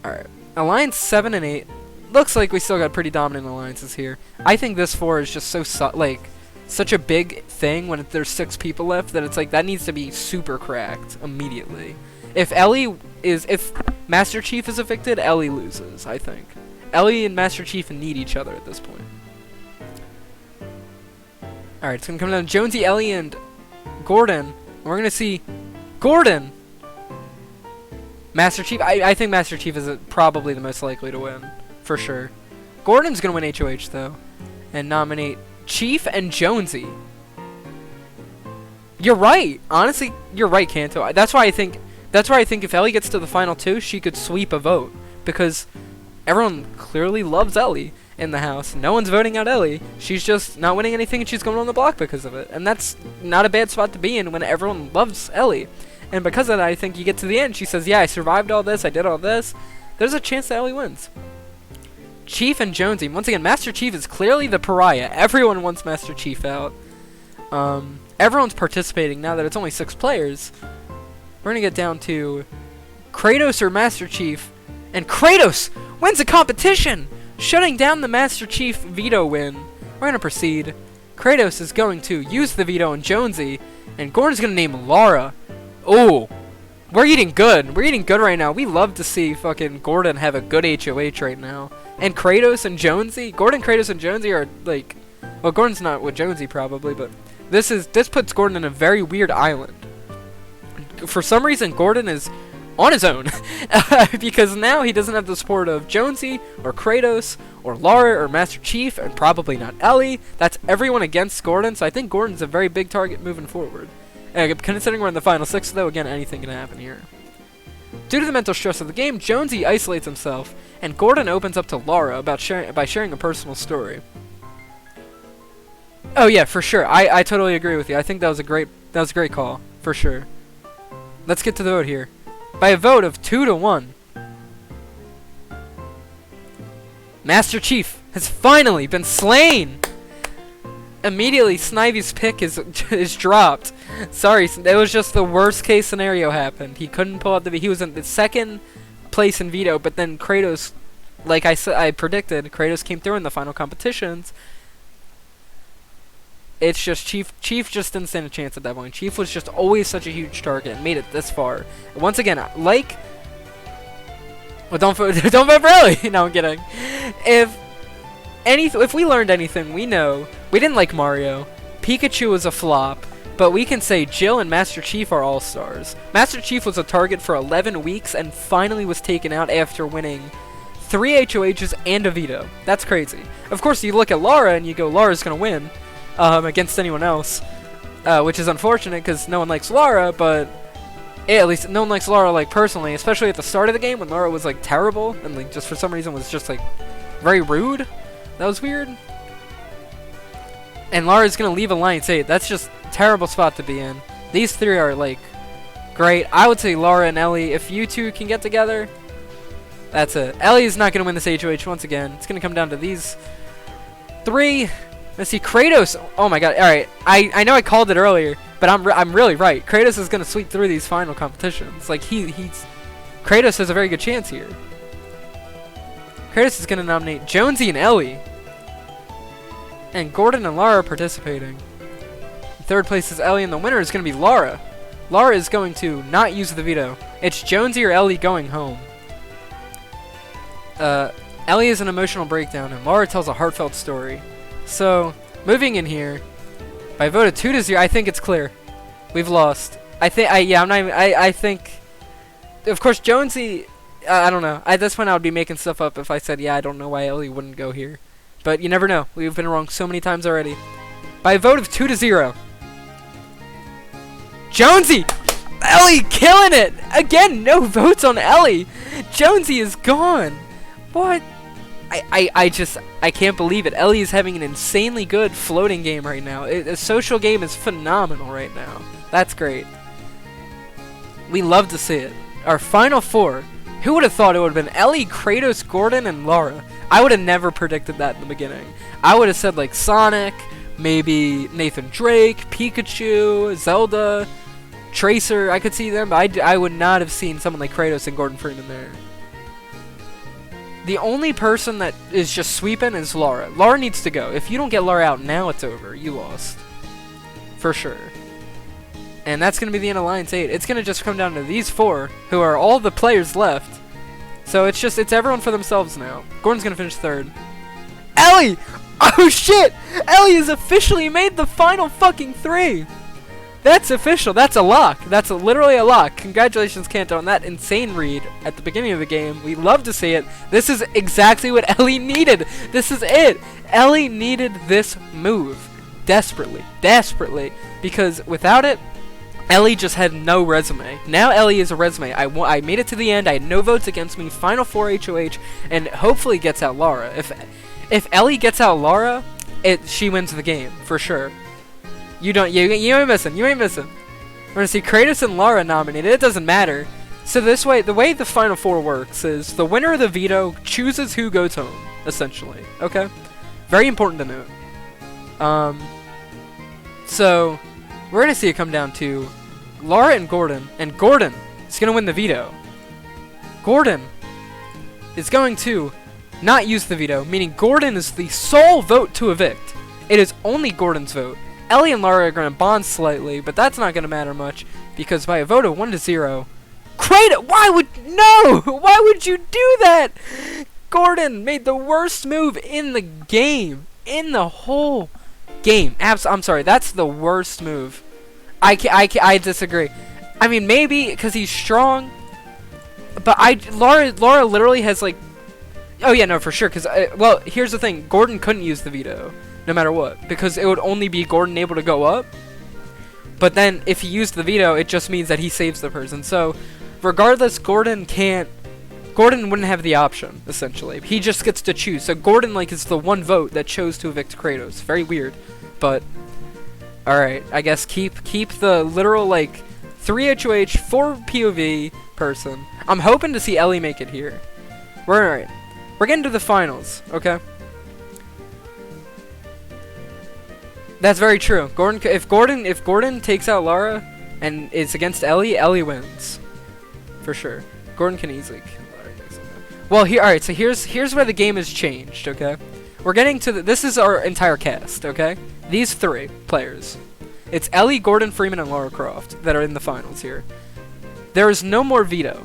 Alright, Alliance 7 and 8. Looks like we still got pretty dominant alliances here. I think this 4 is just so, such a big thing when there's 6 people left that it's like, that needs to be super cracked immediately. If Master Chief is evicted, Ellie loses, I think. Ellie and Master Chief need each other at this point. Alright, it's going to come down to Jonesy, Ellie, and Gordon. And we're going to see Gordon. Master Chief. I think Master Chief is probably the most likely to win. For sure. Gordon's going to win HOH, though. And nominate Chief and Jonesy. You're right. Honestly, you're right, Kanto. That's why I think if Ellie gets to the final 2, she could sweep a vote. Because everyone clearly loves Ellie in the house. No one's voting out Ellie. She's just not winning anything, and she's going on the block because of it. And that's not a bad spot to be in when everyone loves Ellie. And because of that, I think you get to the end, she says, yeah, I survived all this, I did all this. There's a chance that Ellie wins. Chief and Jonesy. Once again, Master Chief is clearly the pariah. Everyone wants Master Chief out. Everyone's participating now that it's only 6 players. We're going to get down to Kratos or Master Chief. And Kratos wins the competition, shutting down the Master Chief veto win. We're going to proceed. Kratos is going to use the veto on Jonesy, and Gordon's going to name Lara. Oh, we're eating good. We're eating good right now. We love to see fucking Gordon have a good HOH right now. And Kratos and Jonesy, Gordon, Kratos, and Jonesy are like, well, Gordon's not with Jonesy probably, but this puts Gordon in a very weird island. For some reason, Gordon is on his own because now he doesn't have the support of Jonesy or Kratos or Lara or Master Chief, and probably not Ellie. That's everyone against Gordon, so I think Gordon's a very big target moving forward. Considering we're in the final 6, though, again, anything can happen here. Due to the mental stress of the game, Jonesy isolates himself, and Gordon opens up to Lara about sharing a personal story. Oh yeah, for sure. I totally agree with you. I think that was a great call, for sure. Let's get to the vote here. By a vote of 2-1, Master Chief has finally been slain. Immediately, Snivy's pick is dropped. Sorry, it was just the worst case scenario happened. He couldn't pull out he was in the 2nd place in veto, but then Kratos, like I predicted, Kratos came through in the final competitions. It's just Chief just didn't stand a chance at that point. Chief was just always such a huge target and made it this far. Once again, well, don't vote for Ellie. No, I'm kidding. If we learned anything, we know we didn't like Mario. Pikachu was a flop, but we can say Jill and Master Chief are all-stars. Master Chief was a target for 11 weeks and finally was taken out after winning 3 HOHs and a veto. That's crazy. Of course, you look at Lara and you go, Lara's gonna win against anyone else, which is unfortunate because no one likes Lara, but at least no one likes Lara like personally, especially at the start of the game when Lara was like terrible and like just for some reason was just like very rude. That was weird. And Lara's gonna leave Alliance 8. That's just a terrible spot to be in. These 3 are like great. I would say Lara and Ellie, if you 2 can get together, that's it. Ellie's not gonna win this HOH once again. It's gonna come down to these 3. Let's see, Kratos. Oh my god. Alright, I know I called it earlier, but I'm really right. Kratos is gonna sweep through these final competitions. Like Kratos has a very good chance here. Kratos is going to nominate Jonesy and Ellie. And Gordon and Lara are participating. In 3rd place is Ellie, and the winner is going to be Lara. Lara is going to not use the veto. It's Jonesy or Ellie going home. Ellie is an emotional breakdown, and Lara tells a heartfelt story. So, moving in here, by a vote of 2-0, I think it's clear. We've lost. I think, of course, Jonesy... I don't know. At this point, I would be making stuff up if I said, yeah, I don't know why Ellie wouldn't go here. But you never know. We've been wrong so many times already. By a vote of 2-0. Jonesy! Ellie killing it! Again, no votes on Ellie! Jonesy is gone! What? I can't believe it. Ellie is having an insanely good floating game right now. A social game is phenomenal right now. That's great. We love to see it. Our final 4. Who would have thought it would have been Ellie, Kratos, Gordon, and Lara? I would have never predicted that in the beginning. I would have said like Sonic, maybe Nathan Drake, Pikachu, Zelda, Tracer. I could see them, but I would not have seen someone like Kratos and Gordon Freeman there. The only person that is just sweeping is Lara. Lara needs to go. If you don't get Lara out now, it's over. You lost. For sure. And that's going to be the end of Alliance 8. It's going to just come down to these 4, who are all the players left. So it's everyone for themselves now. Gordon's going to finish 3rd. Ellie! Oh shit! Ellie has officially made the final fucking 3! That's official. That's a lock. That's literally a lock. Congratulations, Kanto, on that insane read at the beginning of the game. We love to see it. This is exactly what Ellie needed. This is it. Ellie needed this move. Desperately. Desperately. Because without it, Ellie just had no resume. Now Ellie is a resume. I made it to the end. I had no votes against me. Final 4 HOH, and hopefully gets out Lara. If Ellie gets out Lara, she wins the game for sure. You ain't missing. You ain't missing. We're gonna see Kratos and Lara nominated. It doesn't matter. So this way, the way the Final Four works is the winner of the veto chooses who goes home, essentially. Okay? Very important to note. So we're gonna see it come down to Lara and Gordon is gonna win the veto. Gordon is going to not use the veto, meaning Gordon is the sole vote to evict. It is only Gordon's vote. Ellie and Lara are gonna bond slightly, but that's not gonna matter much because by a vote of 1-0, Kratos, why would you do that? Gordon made the worst move in the game, in the whole game. I'm sorry, that's the worst move. I disagree. I mean, maybe because he's strong, but Lara literally has like, oh yeah, no, for sure. Because well, here's the thing: Gordon couldn't use the veto, no matter what, because it would only be Gordon able to go up. But then if he used the veto, it just means that he saves the person. So regardless, Gordon wouldn't have the option, essentially. He just gets to choose. So Gordon, like, is the one vote that chose to evict Kratos. Very weird. But, alright, I guess keep the literal, like, 3 HOH, 4 POV person. I'm hoping to see Ellie make it here. Alright. We're getting to the finals, okay? That's very true. If Gordon takes out Lara and is against Ellie, Ellie wins. For sure. Gordon can easily kill Lara. Well, alright, so here's where the game has changed, okay? We're getting to this is our entire cast, okay? These 3 players. It's Ellie, Gordon Freeman, and Lara Croft that are in the finals here. There is no more veto.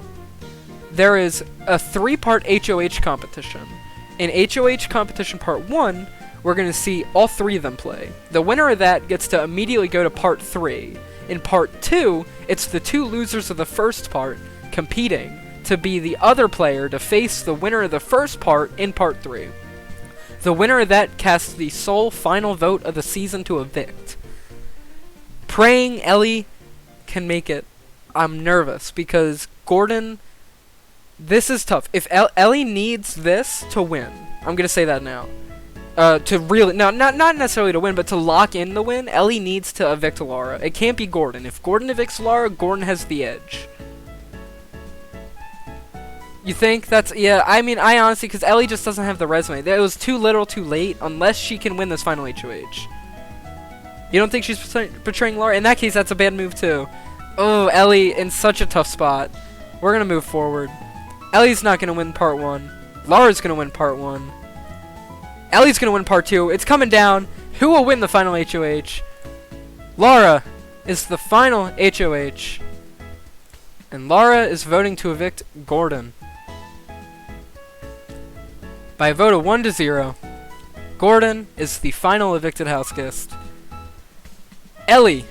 There is a 3-part HOH competition. In HOH competition part 1, we're going to see all 3 of them play. The winner of that gets to immediately go to part 3. In part 2, it's the 2 losers of the first part competing to be the other player to face the winner of the first part in part 3. The winner of that casts the sole final vote of the season to evict. Praying Ellie can make it. I'm nervous because Gordon, this is tough. If Ellie needs this to win, I'm going to say that now. To really, no, not necessarily to win, but to lock in the win, Ellie needs to evict Lara. It can't be Gordon. If Gordon evicts Lara, Gordon has the edge. You think that's, yeah, I mean, I honestly, because Ellie just doesn't have the resume. It was too little, too late, unless she can win this final HOH. You don't think she's betraying Lara? In that case, that's a bad move, too. Oh, Ellie in such a tough spot. We're going to move forward. Ellie's not going to win part 1. Lara's going to win part 1. Ellie's going to win part 2. It's coming down. Who will win the final HOH? Lara is the final HOH. And Lara is voting to evict Gordon. By a vote of 1-0, Gordon is the final evicted house guest. Ellie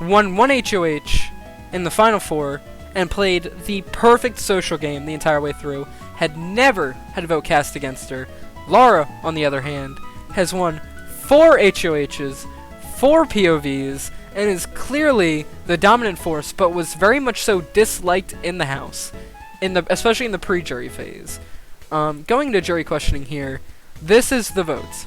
won 1 HOH in the Final Four and played the perfect social game the entire way through. Had never had a vote cast against her. Lara, on the other hand, has won 4 HOHs, 4 POVs, and is clearly the dominant force, but was very much so disliked in the house, especially in the pre-jury phase. Going to jury questioning here, this is the votes.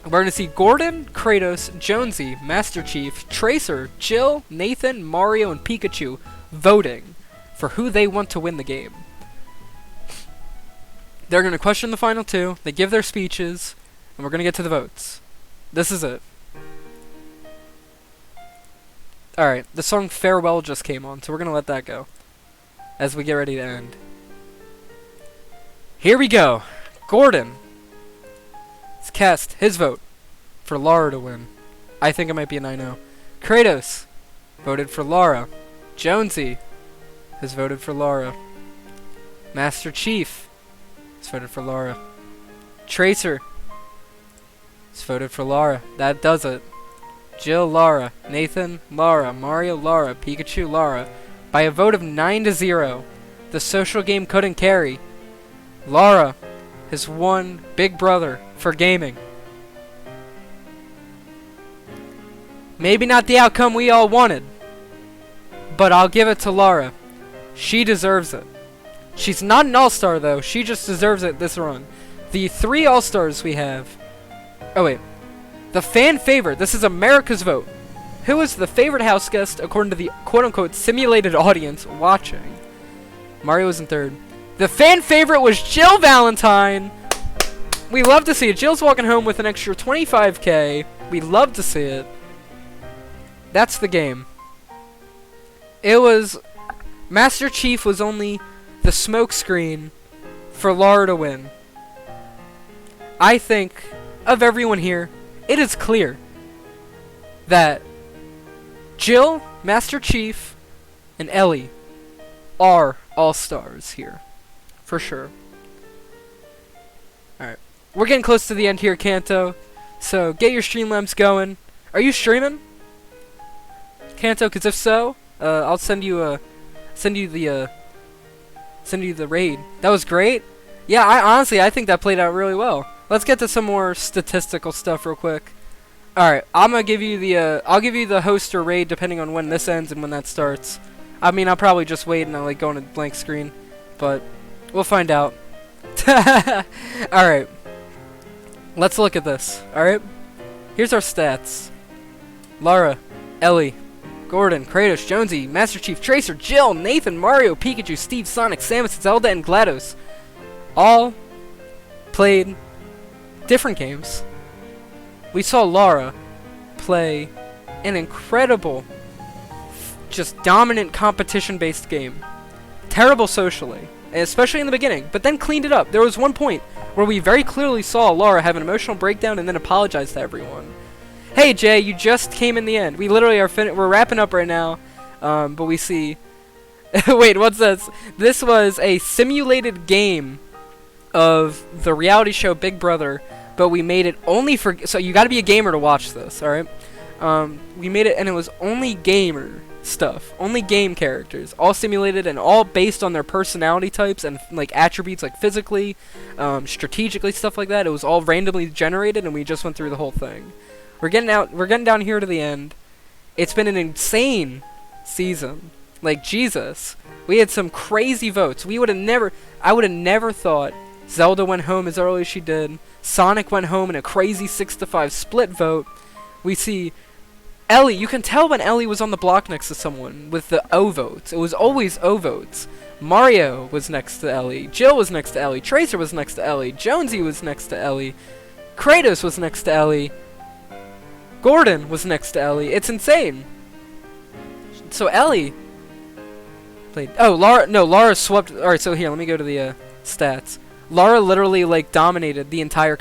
We're going to see Gordon, Kratos, Jonesy, Master Chief, Tracer, Jill, Nathan, Mario, and Pikachu voting for who they want to win the game. They're going to question the final 2, they give their speeches, and we're going to get to the votes. This is it. Alright, the song Farewell just came on, so we're going to let that go as we get ready to end. Here we go. Gordon has cast his vote for Lara to win. I think it might be a 9-0. Kratos voted for Lara. Jonesy has voted for Lara. Master Chief has voted for Lara. Tracer has voted for Lara. That does it. Jill, Lara. Nathan, Lara. Mario, Lara. Pikachu, Lara. By a vote of 9-0, the social game couldn't carry. Lara has won Big Brother for gaming. Maybe not the outcome we all wanted, but I'll give it to Lara. She deserves it. She's not an all-star, though. She just deserves it this run. The 3 all-stars we have... Oh, wait. The fan favorite. This is America's vote. Who was the favorite house guest according to the quote-unquote simulated audience watching? Mario was in third. The fan favorite was Jill Valentine. We love to see it. Jill's walking home with an extra 25K. We love to see it. That's the game. It was... Master Chief was only the smokescreen for Laura to win. I think, of everyone here, it is clear that Jill, Master Chief, and Ellie are all-stars here. For sure. Alright. We're getting close to the end here, Kanto. So, get your Streamlabs going. Are you streaming, Kanto? Because if so, I'll send you the raid. That was great. Yeah, I think that played out really well. Let's get to some more statistical stuff real quick. Alright, I'm gonna give you the, I'll give you the host or raid depending on when this ends and when that starts. I mean, I'll probably just wait and I'll like go on a blank screen, but we'll find out. Alright. Let's look at this, alright? Here's our stats. Lara, Ellie, Gordon, Kratos, Jonesy, Master Chief, Tracer, Jill, Nathan, Mario, Pikachu, Steve, Sonic, Samus, Zelda, and GLaDOS. All played different games. We saw Lara play an incredible, just dominant competition-based game. Terrible socially, especially in the beginning, but then cleaned it up. There was one point where we very clearly saw Lara have an emotional breakdown and then apologize to everyone. Hey Jay, you just came in the end. We literally are we're wrapping up right now, but we see... Wait, what's this? This was a simulated game of the reality show Big Brother, but we made it only for... So you gotta be a gamer to watch this, alright? We made it, and it was only gamer stuff. Only game characters. All simulated and all based on their personality types and, like, attributes, like, physically, strategically, stuff like that. It was all randomly generated, and we just went through the whole thing. We're getting down here to the end. It's been an insane season. Like, Jesus. We had some crazy votes. I would have never thought Zelda went home as early as she did. Sonic went home in a crazy 6-5 split vote. We see Ellie. You can tell when Ellie was on the block next to someone with the O votes. It was always O votes. Mario was next to Ellie. Jill was next to Ellie. Tracer was next to Ellie. Jonesy was next to Ellie. Kratos was next to Ellie. Gordon was next to Ellie. It's insane. So Ellie played... Oh, Lara... No, Lara swept... Alright, so here, let me go to the stats. Lara literally, like, dominated the entire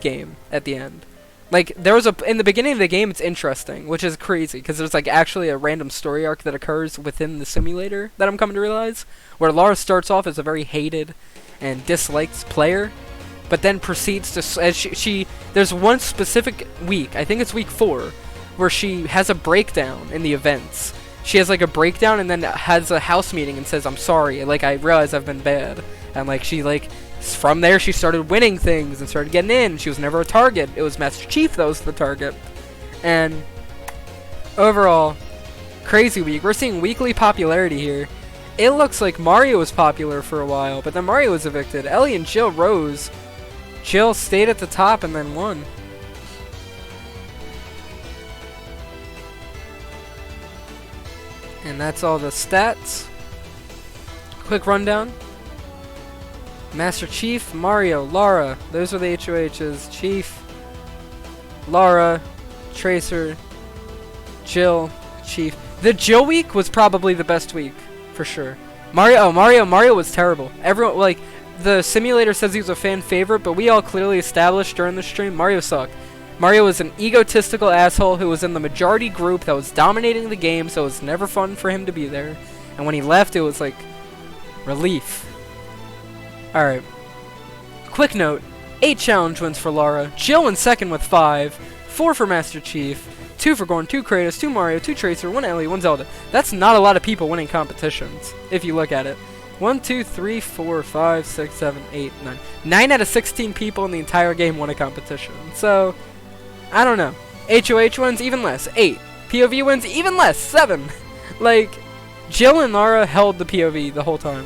game at the end. Like, there was a... In the beginning of the game, it's interesting, which is crazy, because there's, like, actually a random story arc that occurs within the simulator that I'm coming to realize, where Lara starts off as a very hated and disliked player, but then proceeds to... As she there's one specific week, I think it's week 4, where she has a breakdown in the events. She has, like, a breakdown and then has a house meeting and says, I'm sorry, like, I realize I've been bad. And, like, she, like... From there, she started winning things and started getting in. She was never a target. It was Master Chief that was the target. And overall, crazy week. We're seeing weekly popularity here. It looks like Mario was popular for a while, but then Mario was evicted. Ellie and Jill rose. Jill stayed at the top and then won. And that's all the stats. Quick rundown. Master Chief, Mario, Lara. Those are the HOHs. Chief, Lara, Tracer, Jill, Chief. The Jill week was probably the best week, for sure. Mario was terrible. Everyone, like, the simulator says he was a fan favorite, but we all clearly established during the stream, Mario sucked. Mario was an egotistical asshole who was in the majority group that was dominating the game, so it was never fun for him to be there. And when he left, it was like relief. Alright. Quick note. 8 challenge wins for Lara. Jill in second with 5. 4 for Master Chief. 2 for Gordon. 2 Kratos. 2 Mario. 2 Tracer. 1 Ellie. 1 Zelda. That's not a lot of people winning competitions, if you look at it. 1, 2, 3, 4, 5, 6, 7, 8, 9. 9 out of 16 people in the entire game won a competition. So, I don't know. HOH wins even less. 8. POV wins even less. 7. Like, Jill and Lara held the POV the whole time.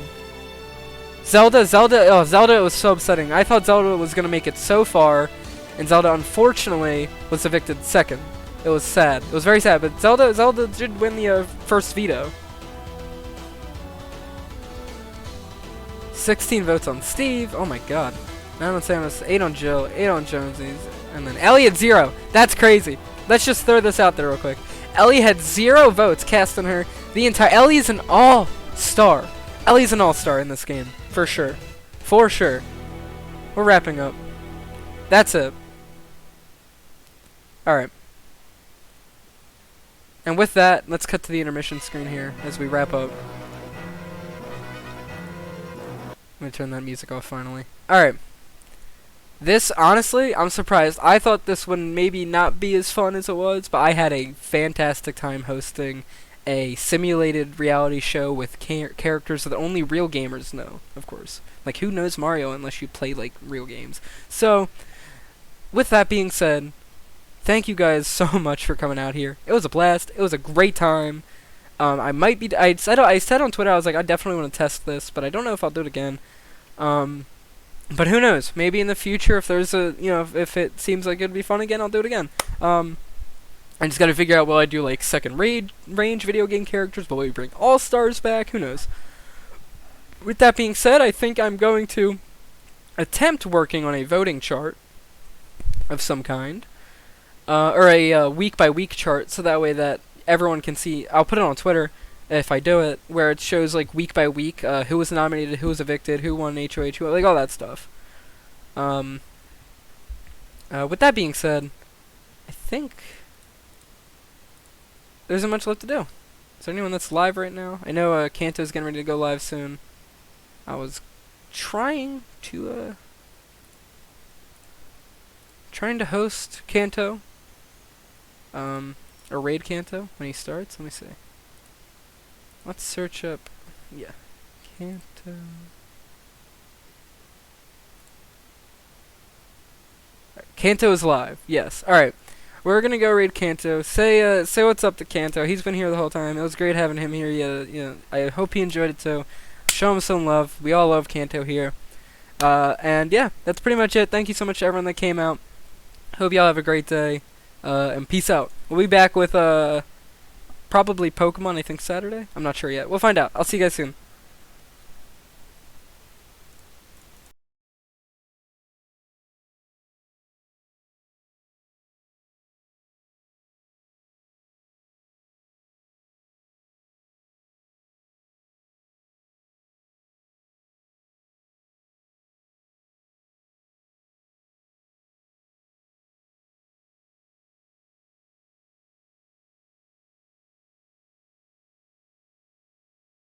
Zelda, it was so upsetting. I thought Zelda was going to make it so far, and Zelda, unfortunately, was evicted second. It was sad. It was very sad, but Zelda did win the first veto. 16 votes on Steve. Oh my god. 9 on Samus, 8 on Jill, 8 on Jonesy's, and then Ellie at 0. That's crazy. Let's just throw this out there real quick. Ellie had 0 votes cast on her. Ellie's an all-star. Ellie's an all-star in this game. For sure. For sure. We're wrapping up. That's it. Alright. And with that, let's cut to the intermission screen here as we wrap up. Let me turn that music off finally. Alright. This, honestly, I'm surprised. I thought this would maybe not be as fun as it was, but I had a fantastic time hosting a simulated reality show with characters that only real gamers know, of course. Like, who knows Mario unless you play, like, real games? So, with that being said, thank you guys so much for coming out here. It was a blast. It was a great time. I said on Twitter, I was like, I definitely want to test this, but I don't know if I'll do it again. But who knows? Maybe in the future, if there's a, if it seems like it'd be fun again, I'll do it again. I just gotta figure out, will I do, like, second range video game characters? Will we bring all-stars back? Who knows? With that being said, I think I'm going to attempt working on a voting chart of some kind. Or a week-by-week chart, so that way that everyone can see. I'll put it on Twitter if I do it, where it shows, like, week by week, who was nominated, who was evicted, who won HOH, who, like, all that stuff. With that being said, I think there isn't much left to do. Is there anyone that's live right now? I know Kanto's getting ready to go live soon. I was trying to host Kanto, or raid Kanto when he starts. Let me see. Let's search up, yeah, Kanto. Kanto is live. Yes. All right. We're gonna go raid Kanto. Say what's up to Kanto. He's been here the whole time. It was great having him here. Yeah, I hope he enjoyed it too. Show him some love. We all love Kanto here. And yeah, that's pretty much it. Thank you so much to everyone that came out. Hope y'all have a great day. And peace out. We'll be back with probably Pokemon. I think Saturday. I'm not sure yet. We'll find out. I'll see you guys soon.